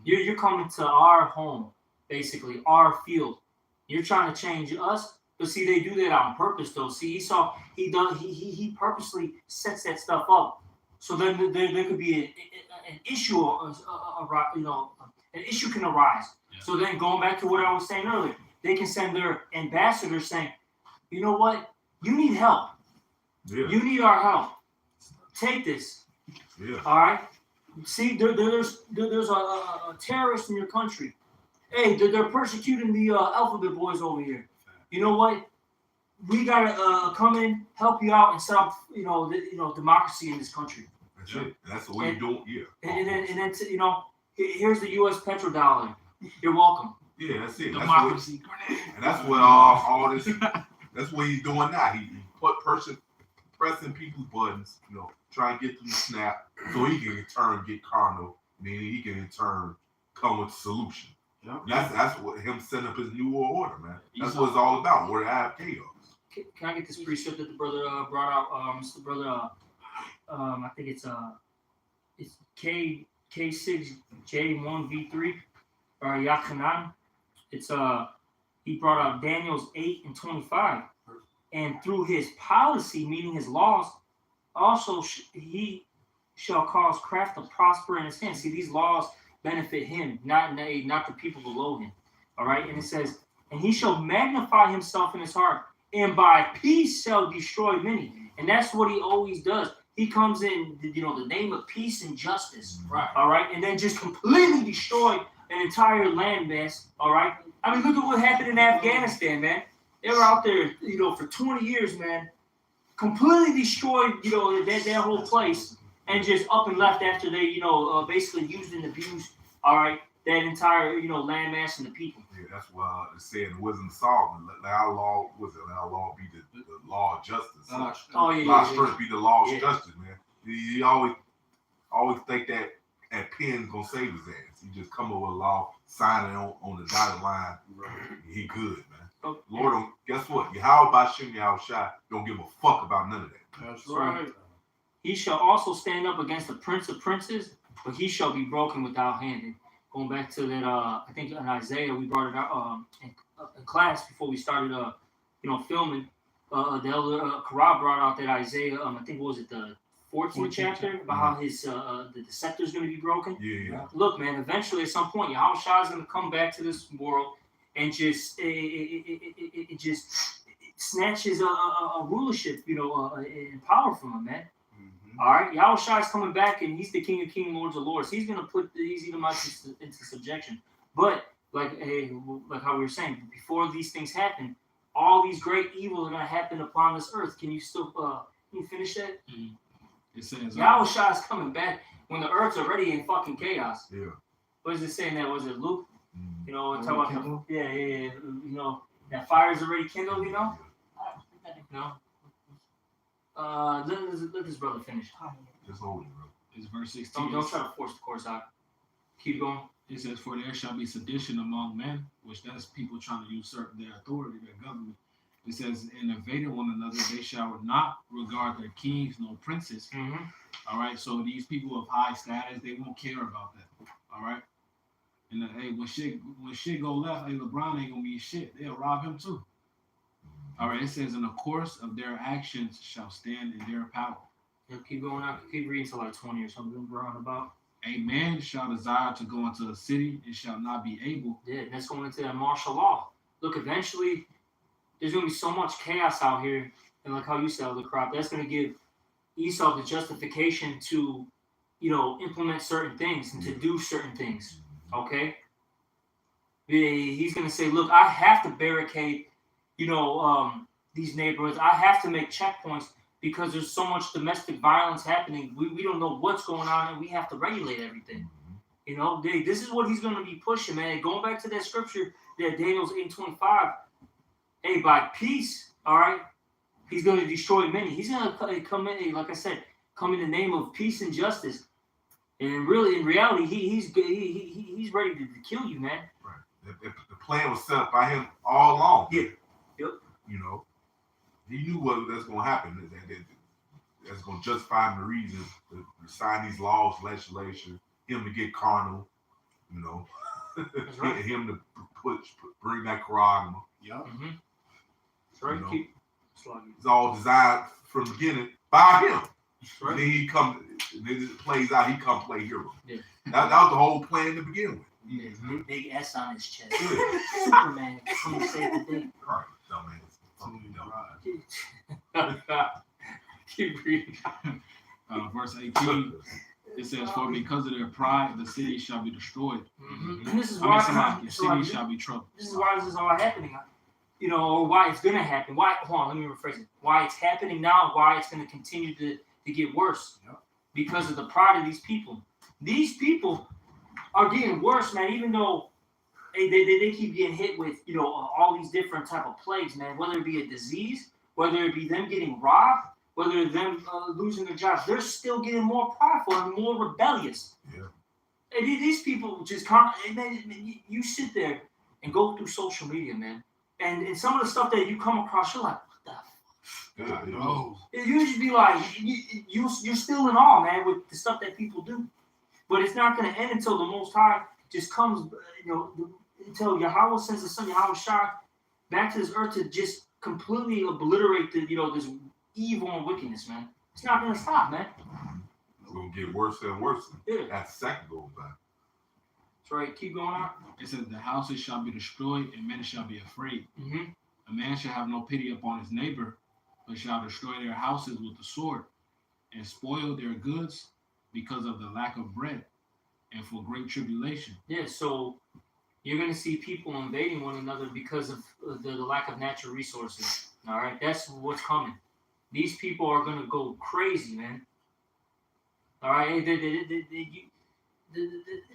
Speaker 1: You're coming to our home, basically our field. You're trying to change us, but see, they do that on purpose, though. See, Esau, he purposely sets that stuff up, so then there could be an issue, an issue can arise.
Speaker 2: Yeah.
Speaker 1: So then, going back to what I was saying earlier, they can send their ambassadors saying, you know what, you need help.
Speaker 4: Yeah.
Speaker 1: You need our help. Take this.
Speaker 4: Yeah.
Speaker 1: All right. See, there's a terrorist in your country. Hey, they're persecuting the alphabet boys over here. You know what? We gotta come in, help you out, and set up, democracy in this country.
Speaker 4: That's it. That's the way you do it. Yeah.
Speaker 1: And then here's the U.S. petrodollar. You're welcome.
Speaker 4: Yeah, that's it.
Speaker 2: Democracy.
Speaker 4: And that's what all this. That's what he's doing now. He pressing people's buttons, trying to get them to snap, so he can in turn get carnal, meaning he can in turn come with a solution.
Speaker 3: Yeah.
Speaker 4: That's what him setting up his new world order, man. That's what it's all about. We're out of chaos.
Speaker 1: Can I get this precept that the brother brought out? Mr. Brother, I think it's K6J1V3 or Yachanan. It's he brought out Daniel's 8:25, and through his policy, meaning his laws, also he shall cause craft to prosper in his hand. See, these laws benefit him, not the people below him. All right, and it says, and he shall magnify himself in his heart, and by peace shall destroy many. And that's what he always does. He comes in, the name of peace and justice.
Speaker 2: Right.
Speaker 1: All right, and then just completely destroy an entire landmass. All right. I mean, look at what happened in Afghanistan, man. They were out there, for 20 years, man. Completely destroyed, that whole place, and just up and left after they, basically used and abused, all right, that entire, landmass and the people.
Speaker 4: Yeah, that's why it said it wasn't Solomon. Let our law be the law of justice.
Speaker 1: Oh yeah,
Speaker 4: God's
Speaker 1: yeah.
Speaker 4: first be the law of
Speaker 1: Yeah.
Speaker 4: justice, man. You always think that pen's gonna save his ass. He just come up with a law, sign it on the dotted line. He good, man.
Speaker 1: Oh,
Speaker 4: Lord, guess what? Yahweh Bashim Yahushua don't give a fuck about none of that.
Speaker 3: That's
Speaker 1: right. He shall also stand up against the prince of princes, but he shall be broken without hand. And going back to that, I think in Isaiah, we brought it out in class before we started, filming. The elder Karab brought out that Isaiah, I think, what was it, the 14th chapter, about how his the scepter is going to be broken.
Speaker 4: Yeah.
Speaker 1: Look, man, eventually at some point, Yahushua is going to come back to this world and just snatches a rulership, and power from him, man.
Speaker 7: Mm-hmm.
Speaker 1: All right, Yahushua is coming back, and he's the King of Kings, Lords of Lords. He's going to put these Edomites into subjection. But like how we were saying, before these things happen, all these great evils are going to happen upon this earth. Can you still can you finish that?
Speaker 2: Mm-hmm. It says
Speaker 1: Yahushua is coming back when the earth's already in fucking chaos.
Speaker 4: Yeah.
Speaker 1: What is it saying that? Was it Luke?
Speaker 4: Mm-hmm.
Speaker 1: Talk about yeah. That fire's already kindled. Let this brother finish.
Speaker 4: Just hold it, bro.
Speaker 2: It's verse 16.
Speaker 1: Don't try to force the course out. Keep going.
Speaker 2: It says, "For there shall be sedition among men," which that's people trying to usurp their authority, their government. It says, "And invading one another, they shall not regard their kings nor princes."
Speaker 1: Mm-hmm.
Speaker 2: All right, so these people of high status, they won't care about that. All right, and hey, when shit go left, hey, LeBron ain't gonna be shit. They'll rob him too. All right, it says, "In the course of their actions shall stand in their power."
Speaker 1: Keep going out. Keep reading to like 20 or something. About.
Speaker 2: A man shall desire to go into a city and shall not be able.
Speaker 1: Yeah, and that's going into that martial law. Look, eventually, there's going to be so much chaos out here, and like how you said, the crop, that's going to give Esau the justification to, implement certain things and to do certain things. Okay, he's going to say, look, I have to barricade, these neighborhoods. I have to make checkpoints because there's so much domestic violence happening. We don't know what's going on, and we have to regulate everything. You know, this is what he's going to be pushing, man. Going back to that scripture, that Daniel's 8:25. Hey, by peace, all right, he's going to destroy many. He's going to come in, like I said, come in the name of peace and justice. And really, in reality, he's ready to kill you, man.
Speaker 4: Right. The plan was set up by him all along.
Speaker 1: Yeah. Yep.
Speaker 4: You know, he knew what that's going to happen. That's going to justify him the reason to sign these laws, legislation, him to get carnal, you know,
Speaker 1: right.
Speaker 4: him to bring that charagma.
Speaker 3: Yep.
Speaker 1: Mm-hmm. That's right.
Speaker 4: You know,
Speaker 1: It's
Speaker 4: it's all designed from the beginning by him.
Speaker 1: right.
Speaker 4: And then he comes, then it plays out. He come play hero.
Speaker 1: Yeah.
Speaker 4: That was the whole plan to begin with.
Speaker 1: Yeah, big S on his chest. Superman come to save the day.
Speaker 4: Right, dumbass. Fucking dumb.
Speaker 1: Keep reading.
Speaker 2: Verse 18, it says, "For because of their pride, the city shall be destroyed."
Speaker 1: Mm-hmm. And this is
Speaker 2: I
Speaker 1: why
Speaker 2: mean, the city shall be troubled.
Speaker 1: This is why this is all happening. You know, or why it's gonna happen. Why? Hold on, let me rephrase it. Why it's happening now? Why it's gonna continue to get worse?
Speaker 3: Yep.
Speaker 1: Because of the pride of these people. These people are getting worse, man. Even though they keep getting hit with, you know, all these different type of plagues, man. Whether it be a disease, whether it be them getting robbed, whether it's them losing their jobs, they're still getting more prideful and more rebellious.
Speaker 4: Yeah.
Speaker 1: And these people just you sit there and go through social media, man, and some of the stuff that you come across, you're like, what the
Speaker 4: Yeah, you know.
Speaker 2: Oh,
Speaker 1: you just be like, you're still in awe, man, with the stuff that people do. But it's not going to end until the Most High just comes, you know, until Yahweh sends the Son, Yahweh Shah, back to this earth to just completely obliterate the, you know, this evil and wickedness, man. It's not going to stop, man.
Speaker 4: It's going to get worse and worse.
Speaker 1: Yeah.
Speaker 4: That second goes by.
Speaker 1: That's right. Keep going on.
Speaker 2: it says, "The houses shall be destroyed, and men shall be afraid.
Speaker 1: Mm-hmm.
Speaker 2: A man shall have no pity upon his neighbor, but shall destroy their houses with the sword, and spoil their goods because of the lack of bread, and for great tribulation."
Speaker 1: Yeah, so you're going to see people invading one another because of the lack of natural resources. All right, that's what's coming. These people are going to go crazy, man. All right,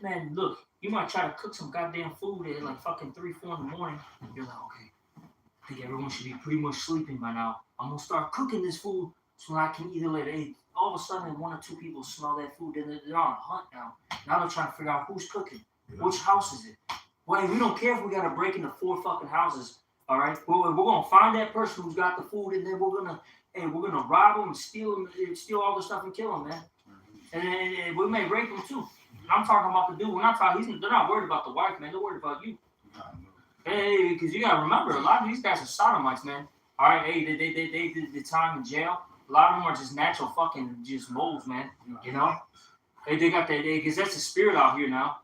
Speaker 1: man, look, you might try to cook some goddamn food at like fucking 3, 4 in the morning. You're like, okay, I think everyone should be pretty much sleeping by now. I'm going to start cooking this food so I can eat it later. Hey, all of a sudden, 1 or 2 people smell that food, and they're on a hunt now. Now they're trying to figure out who's cooking.
Speaker 4: Yeah.
Speaker 1: Which house is it? Well, we don't care if we got to break into 4 fucking houses. All right, we're gonna find that person who's got the food, and then we're gonna rob them and steal all the stuff and kill them, man. And we may rape them too. I'm talking about the dude. They're not worried about the wife, man. They're worried about you. Hey, because you gotta remember, a lot of these guys are sodomites, man. All right, hey, they did the time in jail. A lot of them are just natural fucking just moles, man. You know, they got that, because that's the spirit out here now.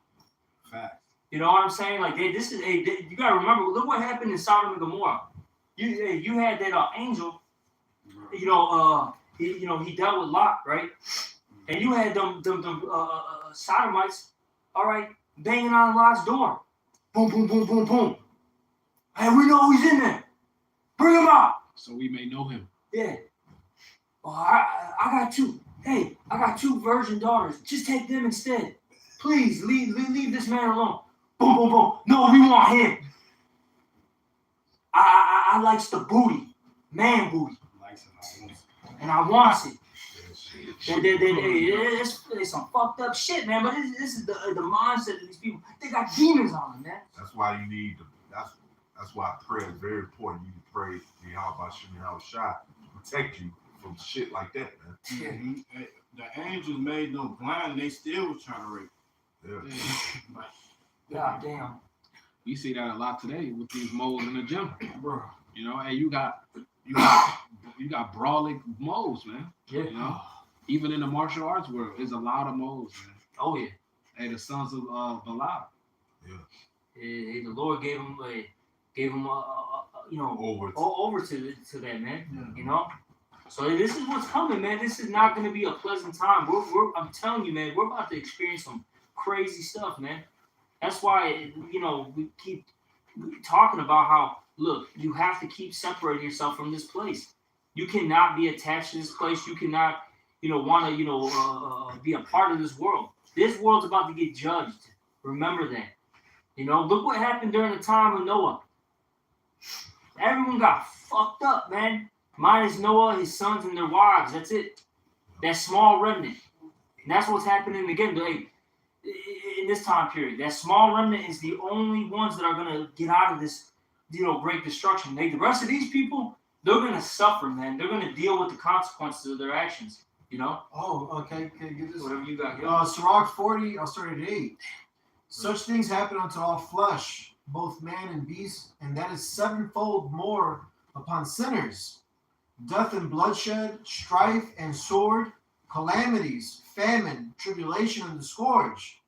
Speaker 3: Fact.
Speaker 1: You know what I'm saying? Like, you gotta remember. Look what happened in Sodom and Gomorrah. You had that angel. You know, he dealt with Lot, right? And you had them sodomites, all right, banging on Lot's door. Boom, boom, boom, boom, boom. Hey, we know he's in there. Bring him out.
Speaker 2: So we may know him.
Speaker 1: Yeah. Oh, I got 2. Hey, I got 2 virgin daughters. Just take them instead. Please leave this man alone. Boom, boom, boom. No, we want him. I likes the booty, man booty, and I wants it. It's some fucked up shit, man. But this is the mindset of these people. They got demons on them, man.
Speaker 4: That's why you need that's why prayer is very important. You can pray Yahweh Shah to protect you from shit like that, man.
Speaker 3: Mm-hmm. The angels made them blind, they still was trying to rape.
Speaker 4: Yeah.
Speaker 1: God damn.
Speaker 2: We see that a lot today with these moles in the gym.
Speaker 3: Bro.
Speaker 2: You know, hey, you got brawling moles, man.
Speaker 1: Yeah.
Speaker 2: You know, even in the martial arts world, there's a lot of moles, man.
Speaker 1: Oh yeah.
Speaker 2: Hey, the sons of Balaam.
Speaker 4: Yeah.
Speaker 1: The Lord gave him you know, over to that, man.
Speaker 3: Yeah.
Speaker 1: You know. So this is what's coming, man. This is not going to be a pleasant time. I'm telling you, man. We're about to experience some crazy stuff, man. That's why, you know, we keep talking about how, look, you have to keep separating yourself from this place. You cannot be attached to this place. You cannot, you know, want to, you know, be a part of this world. This world's about to get judged. Remember that. You know, look what happened during the time of Noah. Everyone got fucked up, man. Minus Noah, his sons, and their wives. That's it. That small remnant. And that's what's happening again. Like, in this time period, that small remnant is the only ones that are gonna get out of this, great destruction. Like, the rest of these people, they're gonna suffer, man. They're gonna deal with the consequences of their actions.
Speaker 3: Oh, okay. Can you give this?
Speaker 1: Whatever you got.
Speaker 3: Sirach 40, I'll start at 8. Such things happen unto all flesh, both man and beast, and that is sevenfold more upon sinners. Death and bloodshed, strife and sword, calamities, famine, tribulation, and the scourge.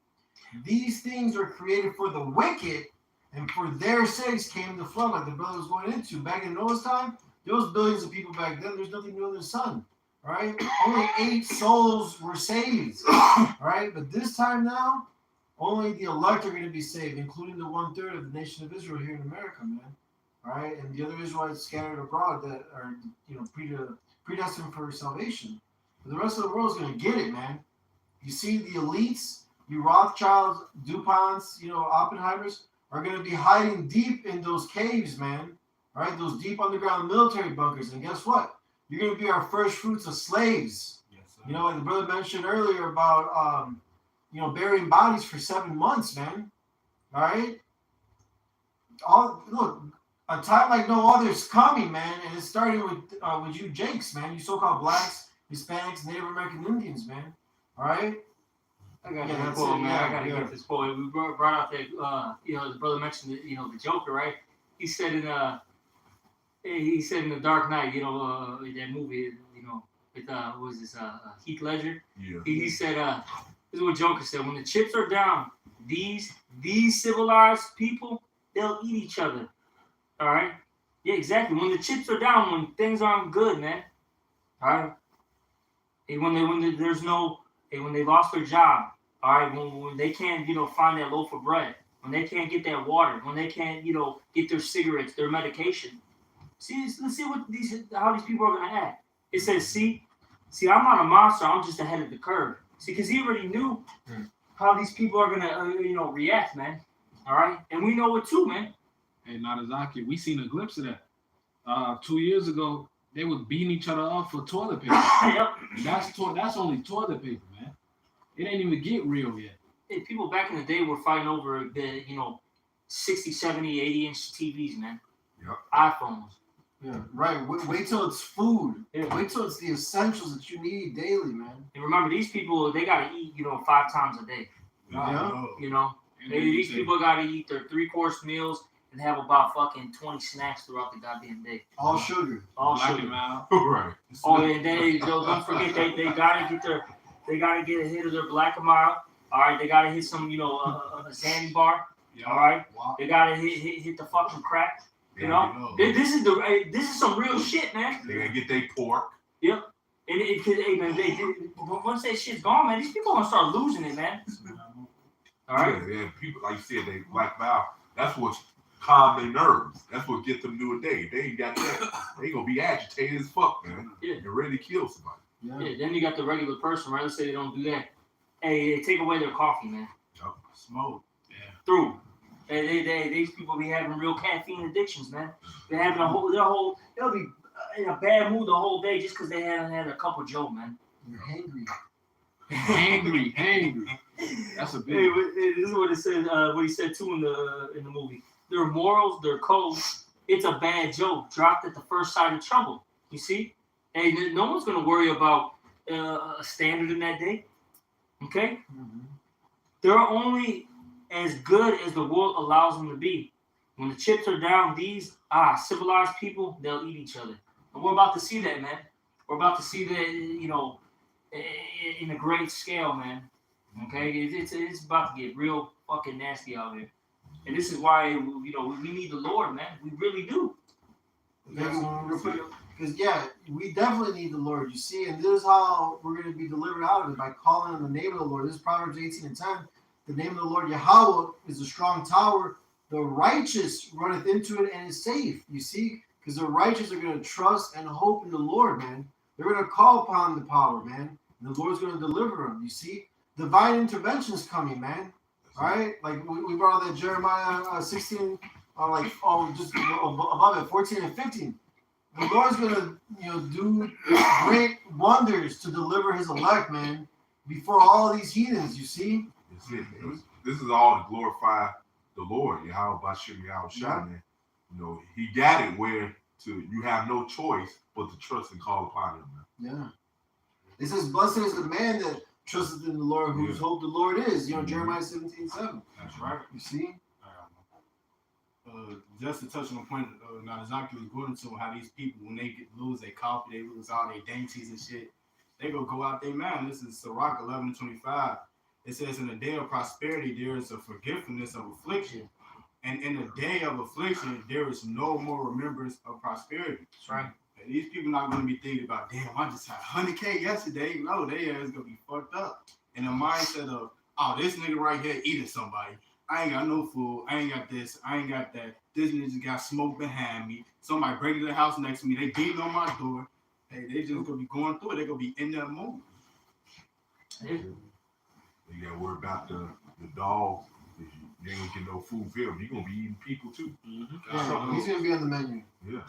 Speaker 3: These things are created for the wicked, and for their sakes came the flood, like the brother was going into. Back in Noah's time, there was billions of people back then. There's nothing new under the sun. All right? Only 8 souls were saved. All right? But this time now, only the elect are going to be saved, including the 1/3 of the nation of Israel here in America, man. All right? And the other Israelites scattered abroad that are, predestined for salvation. But the rest of the world is going to get it, man. You see, the elites, you Rothschilds, DuPonts, Oppenheimers, are going to be hiding deep in those caves, man. All right? Those deep underground military bunkers. And guess what? You're going to be our first fruits of slaves.
Speaker 7: Yes, sir.
Speaker 3: Like the brother mentioned earlier about, burying bodies for 7 months, man. All right? Look, a time like no other is coming, man. And it's starting with you Jakes, man. You so-called blacks, Hispanics, Native American Indians, man. All right?
Speaker 1: I got
Speaker 3: Yeah,
Speaker 1: this quote, man. I gotta
Speaker 3: yeah.
Speaker 1: get this quote. We brought out that, the brother mentioned, the Joker, right? He said in The Dark Knight, that movie, with what was this, Heath Ledger.
Speaker 4: Yeah.
Speaker 1: He said, this is what Joker said: when the chips are down, these civilized people, they'll eat each other. All right? Yeah, exactly. When the chips are down, when things aren't good, man. All right. And when they lost their job, all right, when they can't, find that loaf of bread, when they can't get that water, when they can't, get their cigarettes, their medication. Let's see how these people are gonna act. It says, see, I'm not a monster. I'm just ahead of the curve. See, because he already knew how these people are gonna, react, man. All right, and we know it too, man.
Speaker 2: Hey, Narazaki, we seen a glimpse of that. 2 years ago, they was beating each other up for toilet paper.
Speaker 1: Yep.
Speaker 2: That's only toilet paper, man. It ain't even get real yet.
Speaker 1: Hey, people back in the day were fighting over the, 60, 70, 80-inch TVs, man.
Speaker 4: Yep.
Speaker 1: iPhones.
Speaker 3: Yeah, right. Wait till it's food.
Speaker 1: Yeah.
Speaker 3: Wait till it's the essentials that you need daily, man.
Speaker 1: And remember, these people, they gotta eat, 5 times a day.
Speaker 3: Yeah.
Speaker 2: And then
Speaker 1: These
Speaker 2: you
Speaker 1: people gotta eat their 3-course meals and have about fucking 20 snacks throughout the goddamn day.
Speaker 3: All sugar.
Speaker 1: All
Speaker 2: black
Speaker 1: sugar.
Speaker 2: him out.
Speaker 4: Right.
Speaker 1: Oh, and don't forget they gotta get a hit of their black and mild. All right, they gotta hit some, a Zanny bar.
Speaker 2: Yeah.
Speaker 1: All right,
Speaker 3: Wow.
Speaker 1: they gotta hit the fucking crack. This is some real shit, man.
Speaker 4: They gotta get their pork.
Speaker 1: Yep. And once that shit's gone, man, these people gonna start losing it, man. All right.
Speaker 4: Yeah, people, like you said, they black out. That's what's calm their nerves. That's what get them through a day. They ain't got that. They gonna be agitated as fuck, man.
Speaker 1: Yeah.
Speaker 4: They're ready to kill somebody.
Speaker 1: Yeah. Then you got the regular person, right? Let's say they don't do that. Hey, they take away their coffee, man.
Speaker 7: Smoke.
Speaker 1: Through. These people be having real caffeine addictions, man. They're having they'll be in a bad mood the whole day just because they haven't had a cup of Joe, man.
Speaker 3: You're hangry.
Speaker 2: Hangry. That's a big.
Speaker 1: Hey, this is what it said. What he said too in the movie. Their morals, their codes. It's a bad joke dropped at the first sign of trouble. You see? Hey, no one's gonna worry about a standard in that day. Okay?
Speaker 3: Mm-hmm.
Speaker 1: They're only as good as the world allows them to be. When the chips are down, these civilized people, they'll eat each other. And we're about to see that, man. We're about to see that, in a great scale, man. Okay? It's about to get real fucking nasty out here. And this is why, we need the Lord, man. We really do.
Speaker 3: Because, we definitely need the Lord, you see, and this is how we're going to be delivered out of it, by calling on the name of the Lord. This is Proverbs 18:10. The name of the Lord Yahweh is a strong tower. The righteous runneth into it and is safe, you see, because the righteous are going to trust and hope in the Lord, man. They're going to call upon the power, man, and the Lord's going to deliver them, you see. divine intervention is coming, man. All right, like we brought that Jeremiah 16, just above it, 14 and 15. The Lord's gonna, do great wonders to deliver His elect, man, before all of these heathens. You see?
Speaker 4: This is all to glorify the Lord, Yahweh Bashim Yahweh Shai, man. He got it where you have no choice but to trust and call upon Him, man.
Speaker 3: Yeah. It says, "Blessed is the man that trusteth in the Lord, whose hope the Lord is." Jeremiah 17:7.
Speaker 9: That's right.
Speaker 3: You see?
Speaker 9: Just to touch on the point Nazaki was going to, how these people, when they lose their coffee, they lose all their dainties and shit, they go out there, man. This is Sirach 11:25. It says, "In the day of prosperity, there is a forgiveness of affliction. And in the day of affliction, there is no more remembrance of prosperity."
Speaker 1: That's right.
Speaker 9: And these people not going to be thinking about, damn, I just had 100K yesterday. No, they is going to be fucked up. In the mindset of, oh, this nigga right here eating somebody. I ain't got no food. I ain't got this. I ain't got that. This nigga just got smoke behind me. Somebody breaking the house next to me. They beating on my door. Hey, they just going to be going through it. They going to be in that moment.
Speaker 4: You got to worry about the dog. You ain't get no food for him. You're going to be eating people too.
Speaker 3: Mm-hmm. Yeah, he's going to be on the menu.
Speaker 4: Yeah.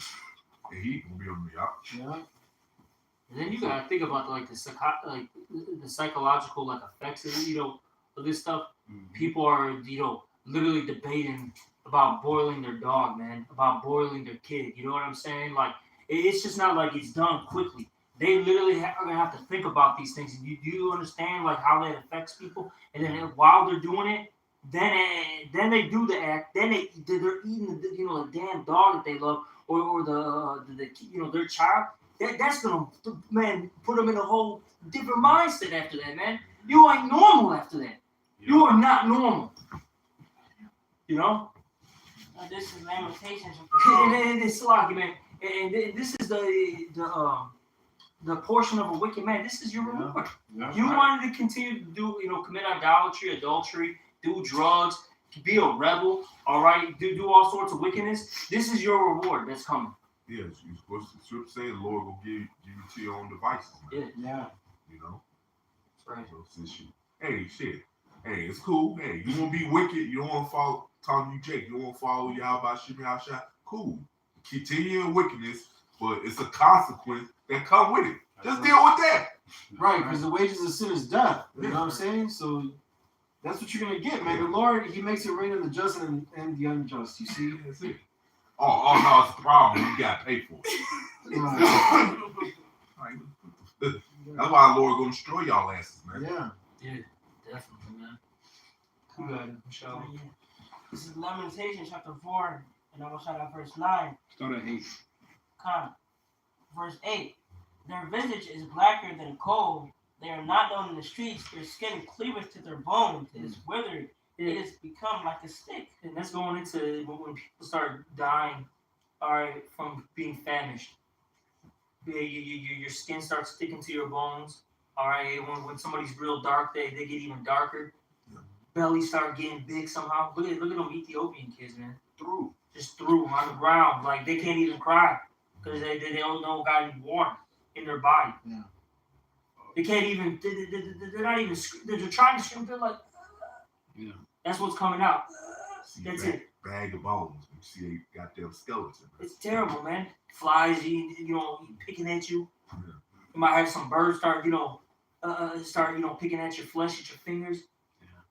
Speaker 4: And he going to be on the
Speaker 3: Yeah.
Speaker 1: And then you gotta think about the psychological effects of of this stuff. Mm-hmm. People are literally debating about boiling their dog, man, about boiling their kid. You know what I'm saying? Like it's just not like it's done quickly. They literally are gonna have to think about these things. And you understand how that affects people? And then while they're doing it, then they do the act. Then they're eating the damn dog that they love, or their child. That's gonna, man, put them in a whole different mindset after that, man. You ain't normal after that. You are not normal.
Speaker 6: This is Lamentations.
Speaker 1: And it's like, man, and this is the portion of a wicked man. This is your reward. Yeah. You wanted to continue to do, commit idolatry, adultery, do drugs, be a rebel, all right, do all sorts of wickedness. This is your reward that's coming.
Speaker 4: Yeah, you're supposed to. Scripture say the Lord will give you to your own devices, man.
Speaker 3: Yeah.
Speaker 1: That's right.
Speaker 4: Hey, it's cool. Hey, you want to be wicked? You don't want to follow Tom, Jake. You don't want to follow Yahweh Shai. Cool. Continue in wickedness, but it's a consequence that come with it. Just deal with that.
Speaker 3: Right, because the wages of sin is death. You know what I'm saying? So that's what you're gonna get, man. The Lord, He makes it rain on the just and the unjust. You see?
Speaker 4: That's it. Oh no, it's a problem. You gotta pay for it. That's why the Lord gonna destroy y'all asses, man.
Speaker 1: Yeah, definitely, man. You got it, Michelle.
Speaker 6: This is Lamentations chapter 4, and I'm gonna start at verse 9.
Speaker 2: Start at 8.
Speaker 6: Verse 8. Their visage is blacker than coal. They are not known in the streets. Their skin cleaveth to their bones. It is withered. It has become like a stick.
Speaker 1: And that's going into when people start dying, all right, from being famished. Your skin starts sticking to your bones, all right. When somebody's real dark, they get even darker. Belly start getting big somehow. Look at them Ethiopian kids, man. Just through on the ground, like they can't even cry because they don't got any water in their body.
Speaker 3: Yeah.
Speaker 1: They can't even. They're not even. They're trying to scream. They're like.
Speaker 2: Yeah.
Speaker 1: That's what's coming out. That's it.
Speaker 4: Bag of bones. You see a goddamn skeleton.
Speaker 1: It's terrible, man. Flies, picking at you. Yeah. You might have some birds start picking at your flesh, at your fingers. Yeah.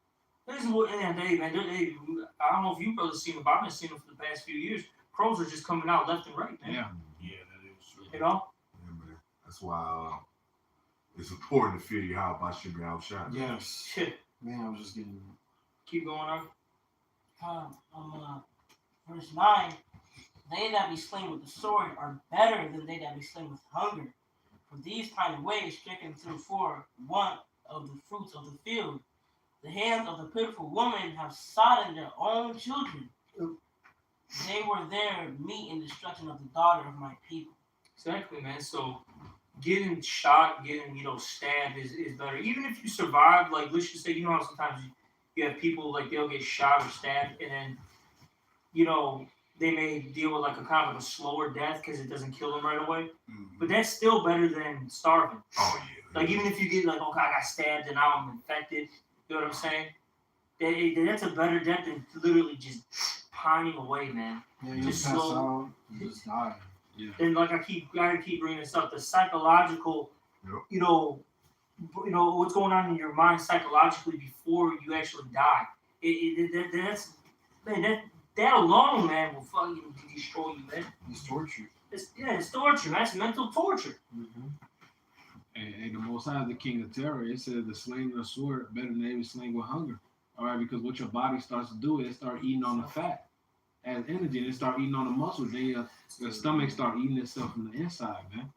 Speaker 1: This is what, man. I don't know if you brothers seen them, but I've been seeing them for the past few years. Crows are just coming out left and right, man.
Speaker 2: Yeah, that is true.
Speaker 4: Yeah, man. That's why it's important to fear Yahweh Bashim Yahweh.
Speaker 3: Yes.
Speaker 1: Shit.
Speaker 3: Man, I was just getting.
Speaker 1: Keep going on.
Speaker 6: Verse 9. They that be slain with the sword are better than they that be slain with hunger. For these kind of ways stricken through for want of the fruits of the field. The hands of the pitiful woman have sodden their own children. They were their meat in destruction of the daughter of my people.
Speaker 1: Exactly, man. So getting shot, getting stabbed is better. Even if you survive, like let's just say, how sometimes you have people they'll get shot or stabbed, and then they may deal with like a kind of a slower death because it doesn't kill them right away.
Speaker 9: Mhm.
Speaker 1: But that's still better than starving.
Speaker 4: Oh yeah.
Speaker 1: Like even if you get like, okay, I got stabbed and now I'm infected. You know what I'm saying? That's a better death than literally just pining away, man.
Speaker 3: Yeah, you
Speaker 1: Just
Speaker 3: pass
Speaker 1: slow.
Speaker 3: out, you just die.
Speaker 2: Yeah.
Speaker 1: And like gotta keep bringing this up. The psychological,
Speaker 4: Yep.
Speaker 1: you know what's going on in your mind psychologically before you actually die. That's man. That alone, man, will fucking destroy you, man.
Speaker 3: It's torture.
Speaker 1: It's torture, man. It's mental torture.
Speaker 3: Mm-hmm.
Speaker 2: And the Most High is the King of Terror. It says the sling of the sword better than every sling with hunger. All right, because what your body starts to do is it start eating on the fat as energy, and it start eating on the muscle. Then your stomach start eating itself from the inside, man.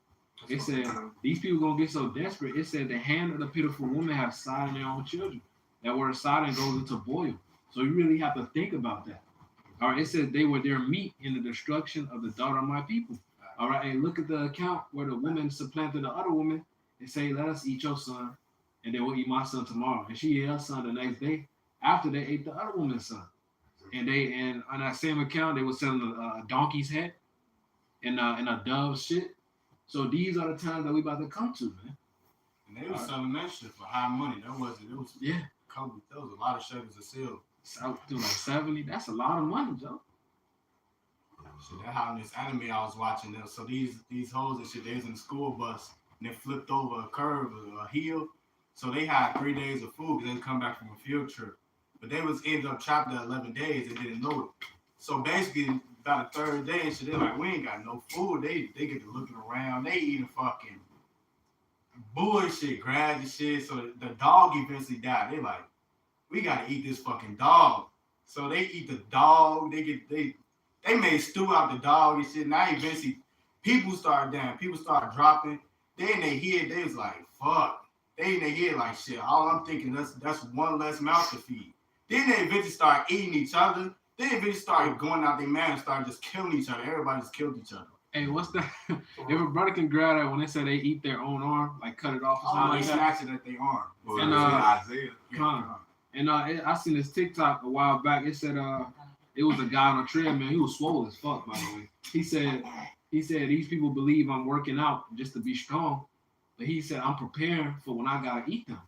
Speaker 2: It said these people gonna get so desperate. It said the hand of the pitiful woman have sodden their own children. That word sodden goes into boil. So you really have to think about that. All right, it says they were their meat in the destruction of the daughter of my people. All right, and look at the account where the woman supplanted the other woman and say, "Let us eat your son, and they will eat my son tomorrow." And she ate her son the next day after they ate the other woman's son. And on that same account, they were selling a donkey's head and a dove's shit. So these are the times that we about to come to, man.
Speaker 9: And they was selling that shit for high money. That was
Speaker 2: Yeah.
Speaker 9: There was a lot of shekels of silver.
Speaker 2: Out to like 70. That's a lot of money, Joe.
Speaker 9: So that how in this anime I was watching them. So these hoes and shit, they was in the school bus and they flipped over a curve, a hill. So they had 3 days of food because they come back from a field trip. But they was ended up trapped there 11 days and didn't know it. So basically, about the third day and shit, they're like, we ain't got no food. They get to looking around. They eating fucking bullshit, grass and shit. So the dog eventually died. They like, we gotta eat this fucking dog. So they eat the dog. They made stew out the dog and shit. Now eventually, people started down. People started dropping. They in their head, they was like, fuck. They in their head like, shit, all I'm thinking, that's one less mouth to feed. Then they eventually started eating each other. Then they eventually started going out their man and started just killing each other. Everybody just killed each other.
Speaker 2: Hey, what's that? If a brother can grab that when they say they eat their own arm, like cut it off or something
Speaker 9: They
Speaker 2: like that.
Speaker 9: snatched it at their arm.
Speaker 4: Well,
Speaker 2: And,
Speaker 4: Isaiah.
Speaker 2: And I seen this TikTok a while back. It said it was a guy on a treadmill. He was swole as fuck, by the way. He said these people believe I'm working out just to be strong, but he said I'm preparing for when I gotta eat them.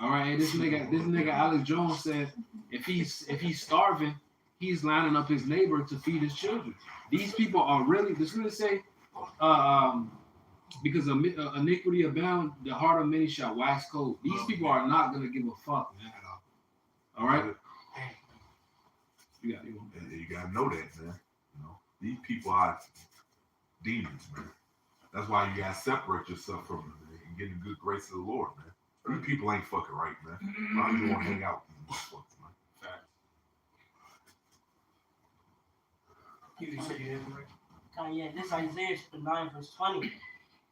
Speaker 2: All right, and this nigga Alex Jones said if he's starving, he's lining up his neighbor to feed his children. These people are really say because of iniquity abound, the heart of many shall wax cold. These people are not gonna give a fuck, man. All right. You
Speaker 4: gotta know that, man. You know, these people are demons, man. That's why you gotta separate yourself from them and get in the good grace of the Lord, man. These people ain't fucking right, man. I don't even want to hang out with these motherfuckers, man.
Speaker 9: Fact.
Speaker 1: You said you didn't, right?
Speaker 6: Yeah, this Isaiah 9 verse 20.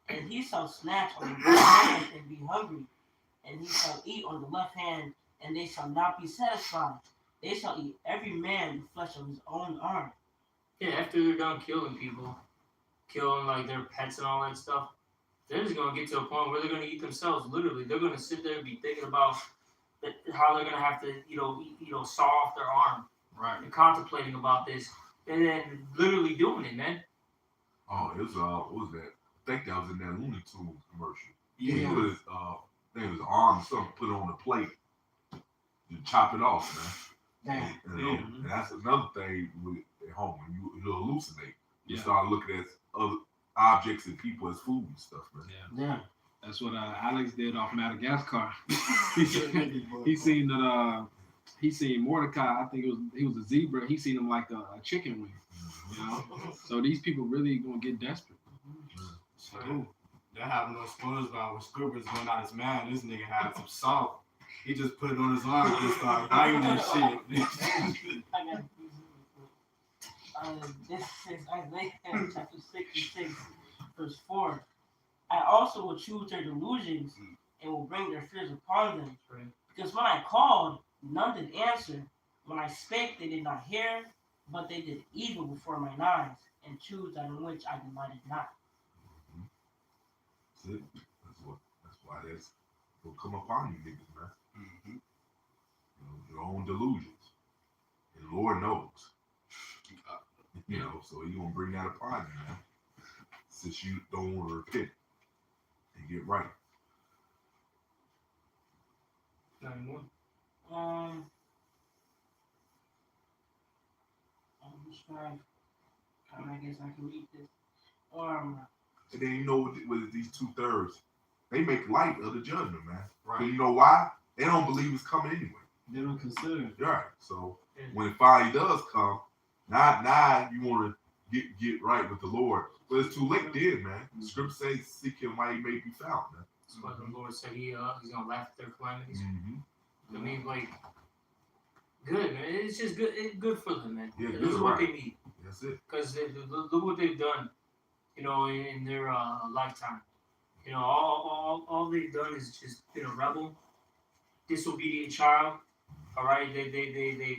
Speaker 6: And he shall snatch on the right hand and be hungry, and he shall eat on the left hand, and they shall not be satisfied. They shall eat every man the flesh of his own arm.
Speaker 1: Yeah, after they're done killing people, killing like their pets and all that stuff, they're just gonna get to a point where they're gonna eat themselves. Literally, they're gonna sit there and be thinking about how they're gonna have to, saw off their arm,
Speaker 9: Right.
Speaker 1: and contemplating about this, and then literally doing it, man.
Speaker 4: Oh, it was what was that? I think that was in that Looney Tunes commercial.
Speaker 3: Yeah.
Speaker 4: He was his arm or something, put it on the plate, you chop it off, man.
Speaker 3: Damn.
Speaker 4: And that's another thing at home when you hallucinate. You
Speaker 2: Yeah.
Speaker 4: start looking at other objects and people as food and stuff, man.
Speaker 3: Yeah.
Speaker 2: That's what Alex did off Madagascar. he seen that he seen Mordecai. I think he was a zebra. He seen him like a chicken wing. You know. So these people really gonna get desperate.
Speaker 9: So, that happened on SpongeBob when Squidward's going out his man. This nigga had some salt. He just put it on his arm and started biting that shit.
Speaker 6: This is Isaiah chapter 66, verse 4. I also will choose their delusions and will bring their fears upon them.
Speaker 1: Right.
Speaker 6: Because when I called, none did answer. When I spake, they did not hear, but they did evil before mine eyes, and choose that in which I delighted not.
Speaker 4: That's it. That's why that's will come upon you niggas, man.
Speaker 9: Mm-hmm.
Speaker 4: Your own delusions. And Lord knows. You know, so he gonna bring that upon you, man. Since you don't want to repent and get right.
Speaker 1: 91.
Speaker 6: I'm just trying. I guess I can read this.
Speaker 4: And then you know with these 2/3, they make light of the judgment, man.
Speaker 9: Right.
Speaker 4: But you know why? They don't believe it's coming anyway.
Speaker 9: They don't consider it.
Speaker 4: Right. So when it finally does come, now you want to get right with the Lord. But it's too late then, man. The scripture says, seek him while he may be found, man.
Speaker 1: That's what the Lord said he's gonna laugh at their calamities.
Speaker 4: Mm-hmm.
Speaker 1: I mean, like, good, man. It's just good. It's good for them, man.
Speaker 4: Yeah,
Speaker 1: this is what
Speaker 4: right.
Speaker 1: they need.
Speaker 4: That's it.
Speaker 1: Because look what they've done, you know, in their lifetime. You know, all they've done is just been a rebel, disobedient child. All right, they've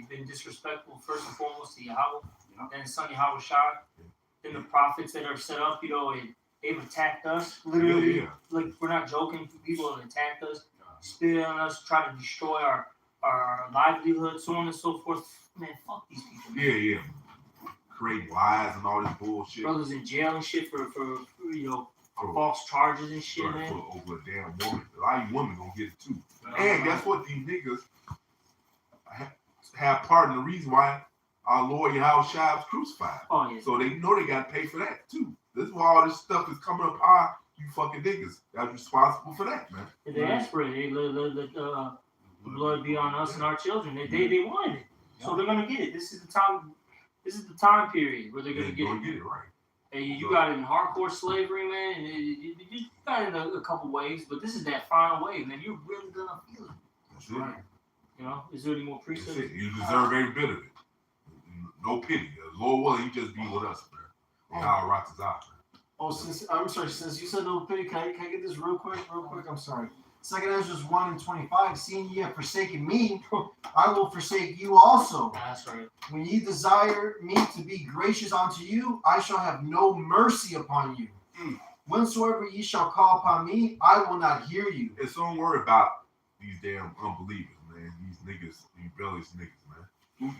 Speaker 1: been disrespectful first and foremost to Yahweh, then Son Yahweh Shai, then the prophets that are set up. You know, and they've attacked us literally.
Speaker 4: Yeah.
Speaker 1: Like, we're not joking. People have attacked us, spit on us, try to destroy our livelihood, so on and so forth. Man, fuck these people. Man.
Speaker 4: Yeah. Create lies and all this bullshit.
Speaker 1: Brothers in jail and shit for you know, false charges and shit,
Speaker 4: Right,
Speaker 1: man.
Speaker 4: over a damn woman. A lot of you women gonna get it too. And guess what? These niggas have part in the reason why our Lord Yahweh Shai was crucified.
Speaker 1: Oh yeah.
Speaker 4: So they know they gotta pay for that too. This is why all this stuff is coming upon you fucking niggas. That's responsible for that, man.
Speaker 1: If they asked for it, they let the blood be on us and our children. They wanted it, so they're gonna get it. This is the time. This is the time period where they're gonna get it.
Speaker 4: Right.
Speaker 1: And you got it in hardcore slavery, man. And you got it in a couple ways, but this is that final wave, man. You're really gonna feel it.
Speaker 4: That's it.
Speaker 1: Right. You know, is there any more
Speaker 4: That's
Speaker 1: precepts?
Speaker 4: it. You deserve every bit of it. No pity. Lord willing, you just be with us, man. And our rocks is out, man.
Speaker 3: Oh, since you said no pity, can I get this real quick? I'm sorry. 2 Ezra 1:25, seeing ye have forsaken me, I will forsake you also.
Speaker 1: That's right.
Speaker 3: When ye desire me to be gracious unto you, I shall have no mercy upon you. Whensoever ye shall call upon me, I will not hear you.
Speaker 4: And so don't worry about these damn unbelievers, man. These niggas, these rebellious niggas, man.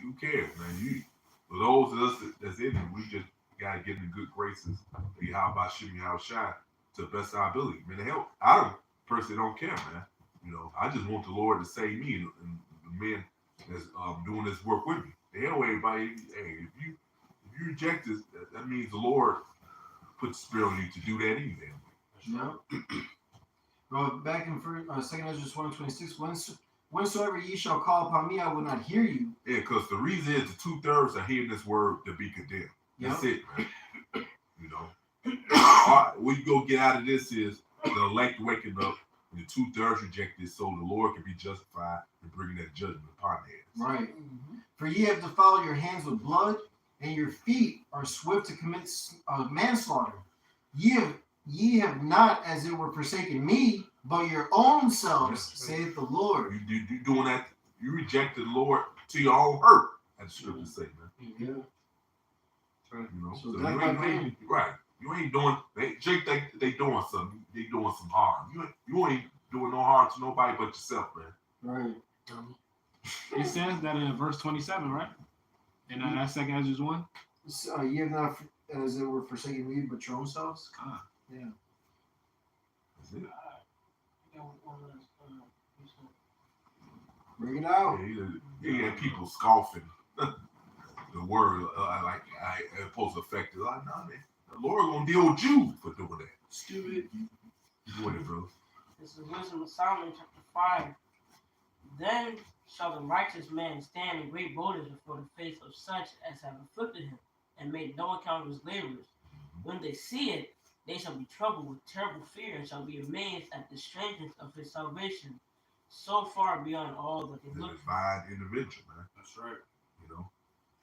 Speaker 4: Who cares, man? For those of us that's in it, we just gotta get in good graces. How about shooting how shine to the best of our ability, man? To help. I personally don't care, man. You know, I just want the Lord to save me and the men that's doing this work with me. The hell, everybody. Hey, if you reject this, that means the Lord put the spirit on you to do that either.
Speaker 3: Yeah. Well, back in 2 Ezra 1:26, whensoever ye shall call upon me, I will not hear you.
Speaker 4: Yeah, because the reason is the 2/3 are hearing this word to be condemned. That's it, man. You know, what you go get out of this is the elect waking up, and the 2/3 rejected, so the Lord can be justified in bringing that judgment upon them.
Speaker 3: Right. For ye have defiled your hands with blood, and your feet are swift to commit manslaughter. Ye have not, as it were, forsaken me, but your own selves, saith the Lord.
Speaker 4: You doing that? You rejected the Lord to your own hurt, as the scriptures say, man.
Speaker 3: Yeah.
Speaker 4: You know,
Speaker 3: So
Speaker 4: so
Speaker 3: that's
Speaker 4: you
Speaker 3: my
Speaker 4: ain't
Speaker 3: pain.
Speaker 4: right. You ain't doing. They doing something. They doing some harm. You ain't doing no harm to nobody but yourself, man.
Speaker 3: Right.
Speaker 2: It says that in verse 27, right? And that's 2 Ezra 1.
Speaker 3: Ye have not, as it were, forsaken me, but your own selves. Yeah.
Speaker 4: That's it.
Speaker 3: Bring it out.
Speaker 4: Yeah, people scoffing the word supposed to affect it. Like, nah, man, the Lord gonna deal with you for doing that. Stupid. Doing it, bro.
Speaker 6: This is Wisdom of Solomon, chapter 5. Then shall the righteous man stand in great boldness before the face of such as have afflicted him, and made no account of his labors. When they see it, they shall be troubled with terrible fear, and shall be amazed at the strangeness of his salvation, so far beyond all that they
Speaker 4: The
Speaker 6: look for.
Speaker 4: divine intervention, man.
Speaker 9: That's right.
Speaker 4: You know,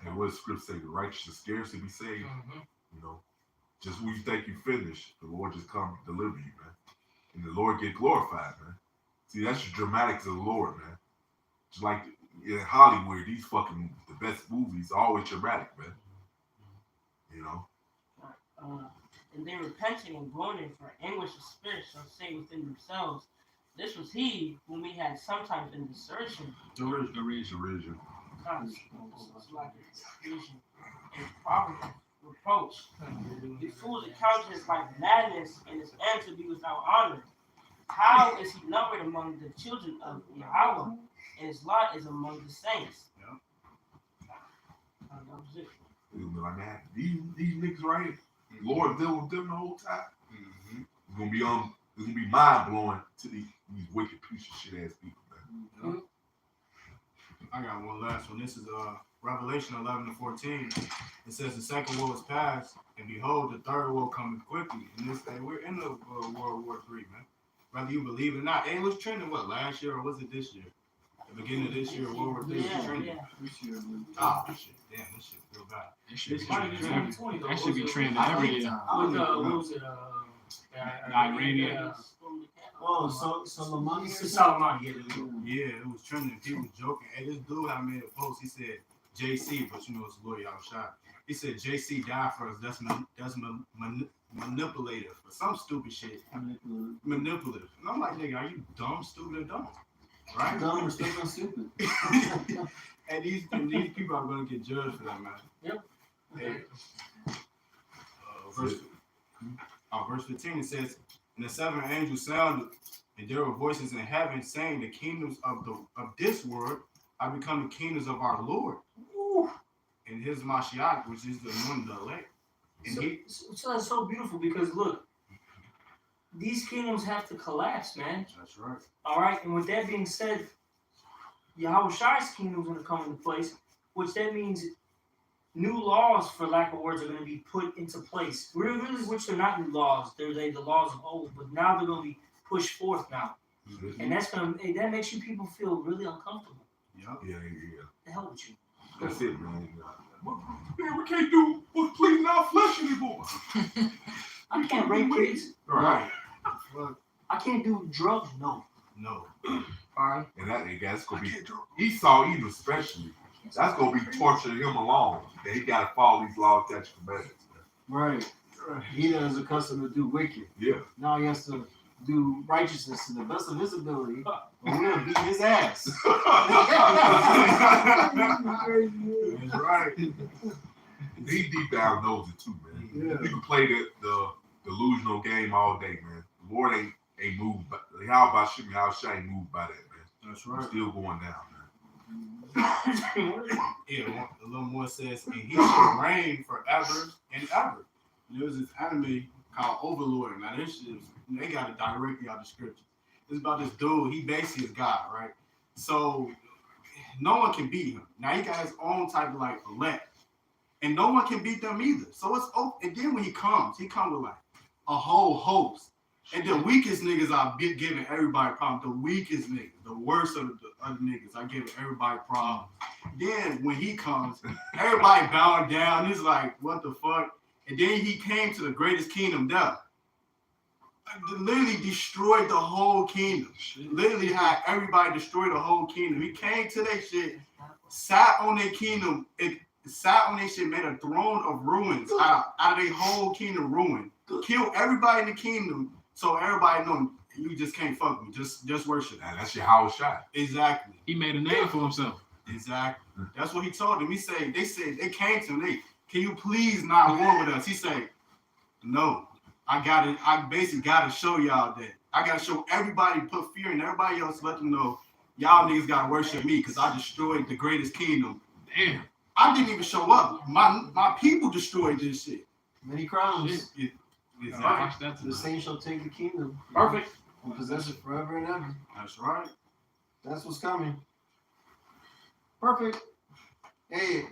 Speaker 4: and what the scripture say, the righteous shall scarcely be saved. You know, just when you think you finished, the Lord just come deliver you, man. And the Lord get glorified, man. See, that's the dramatics of the Lord, man. Just like in Hollywood, these fucking the best movies are always dramatic, man. You know.
Speaker 6: And they repenting and groaning for anguish of spirit shall say within themselves, this was he whom we had sometimes in desertion.
Speaker 4: Derision.
Speaker 6: consequences, like vision and poverty, reproach. The fool accounts his like madness and his end to be without honor. How is he numbered among the children of Yahweh, and his lot is among the saints?
Speaker 9: Yeah.
Speaker 6: That was it.
Speaker 4: It'll be like, man, these niggas right here, Lord dealing with them the whole time.
Speaker 9: Mm-hmm.
Speaker 4: It's gonna be mind blowing to these wicked piece of shit ass people, man.
Speaker 9: Yep. I got one last one. This is Revelation 11:14. It says the second war is past, and behold, the third war coming quickly. And this day we're in the World War III, man. Whether you believe it or not, it was trending what last year or was it this year? The beginning of this year, World War III was trending.
Speaker 3: This year, man.
Speaker 9: Oh shit, damn, this shit real bad.
Speaker 2: It should be
Speaker 1: Might be
Speaker 2: trending.
Speaker 1: 2020 though.
Speaker 2: That should be trending
Speaker 3: I
Speaker 2: every
Speaker 3: think-
Speaker 2: year.
Speaker 1: With what was it?
Speaker 2: Iranian.
Speaker 3: Oh, so Lamani
Speaker 1: It's
Speaker 3: or
Speaker 1: Solomon, yeah.
Speaker 9: Yeah, it was trending. People joking. Hey, this dude I made a post. He said JC, but you know it's lawyer outside. He said JC died for us. That's manipulative for some stupid shit. Manipulative. And I'm like, nigga, are you dumb, stupid, or dumb? Right?
Speaker 3: Dumb or stupid, stupid.
Speaker 9: And these people are gonna get judged for that, man.
Speaker 1: Yep.
Speaker 9: Hey, verse 15 it says, and the seven angels sounded, and there were voices in heaven saying, the kingdoms of this world are become the kingdoms of our Lord.
Speaker 1: Ooh.
Speaker 9: And his Mashiach, which is the one, the elect. And
Speaker 1: So that's so beautiful because look, these kingdoms have to collapse, man.
Speaker 9: that's right.
Speaker 1: All right, and with that being said, Yahweh Shai's kingdom's going to come into place, which that means new laws, for lack of words, are going to be put into place. Really, which they're not new laws; they're the laws of old, but now they're going to be pushed forth now, and that makes you people feel really uncomfortable.
Speaker 9: Yep.
Speaker 4: Yeah.
Speaker 1: The hell with you?
Speaker 4: That's it, man. Man, we can't do what's pleasing our flesh anymore.
Speaker 1: I can't rape kids.
Speaker 9: Right.
Speaker 1: I can't do drugs. No.
Speaker 9: No.
Speaker 1: All right.
Speaker 4: And that's gonna be Esau, even especially. That's gonna be torturing him alone. That he gotta follow these laws, statutes, commandments.
Speaker 3: Right. He that is accustomed to do wicked.
Speaker 4: Yeah.
Speaker 3: Now he has to do righteousness to the best of his ability, or we're gonna beat his ass.
Speaker 9: That's right.
Speaker 4: He deep down knows it too, man.
Speaker 3: Yeah.
Speaker 4: You can play the delusional game all day, man. The Lord ain't moved by how about Shimmy, how ain't moved by that, man.
Speaker 9: That's
Speaker 4: It's
Speaker 9: right.
Speaker 4: still going down, man.
Speaker 9: Yeah, a little more says, and he shall reign forever and ever. And there was this anime called Overlord. Now this shit, they got it directly out of the scripture. It's about this dude. He basically is God, right? So no one can beat him. Now he got his own type of like elect, and no one can beat them either. So it's open. And then when he comes with like a whole host. And the weakest niggas are giving everybody problems. The weakest niggas, the worst of the other niggas, are giving everybody problems. Then when he comes, everybody bowing down. He's like, what the fuck? And then he came to the greatest kingdom there. Literally destroyed the whole kingdom. Literally had everybody destroy the whole kingdom. He came to that shit, sat on their kingdom, sat on their shit, made a throne of ruins out of their whole kingdom ruined. Killed everybody in the kingdom. So everybody know you just can't fuck me. Just worship.
Speaker 4: And that's your Howard shot.
Speaker 9: Exactly.
Speaker 2: He made a name for himself.
Speaker 9: Exactly. They told him. They came to him. Can you please not war with us? He said, no. I basically gotta show y'all that. I gotta show everybody, put fear in everybody else, let them know y'all niggas gotta worship me because I destroyed the greatest kingdom.
Speaker 2: Damn.
Speaker 9: I didn't even show up. My people destroyed this shit.
Speaker 3: Many crowns.
Speaker 9: Exactly.
Speaker 3: The saints shall take the kingdom.
Speaker 1: Perfect.
Speaker 3: And possess it forever and ever.
Speaker 9: That's right.
Speaker 3: That's what's coming. Perfect. Hey.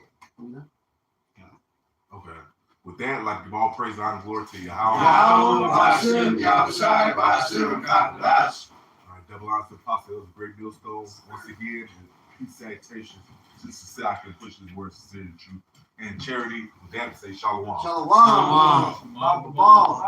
Speaker 4: Okay. With that, like give all praise, honor, and glory to you.
Speaker 10: All right,
Speaker 4: double honor to the apostle. It was a great millstone. Once again, peace, salutations. Just to say I can push these words to say the truth. And charity, with that, say shalom.
Speaker 3: Shalom. Ball.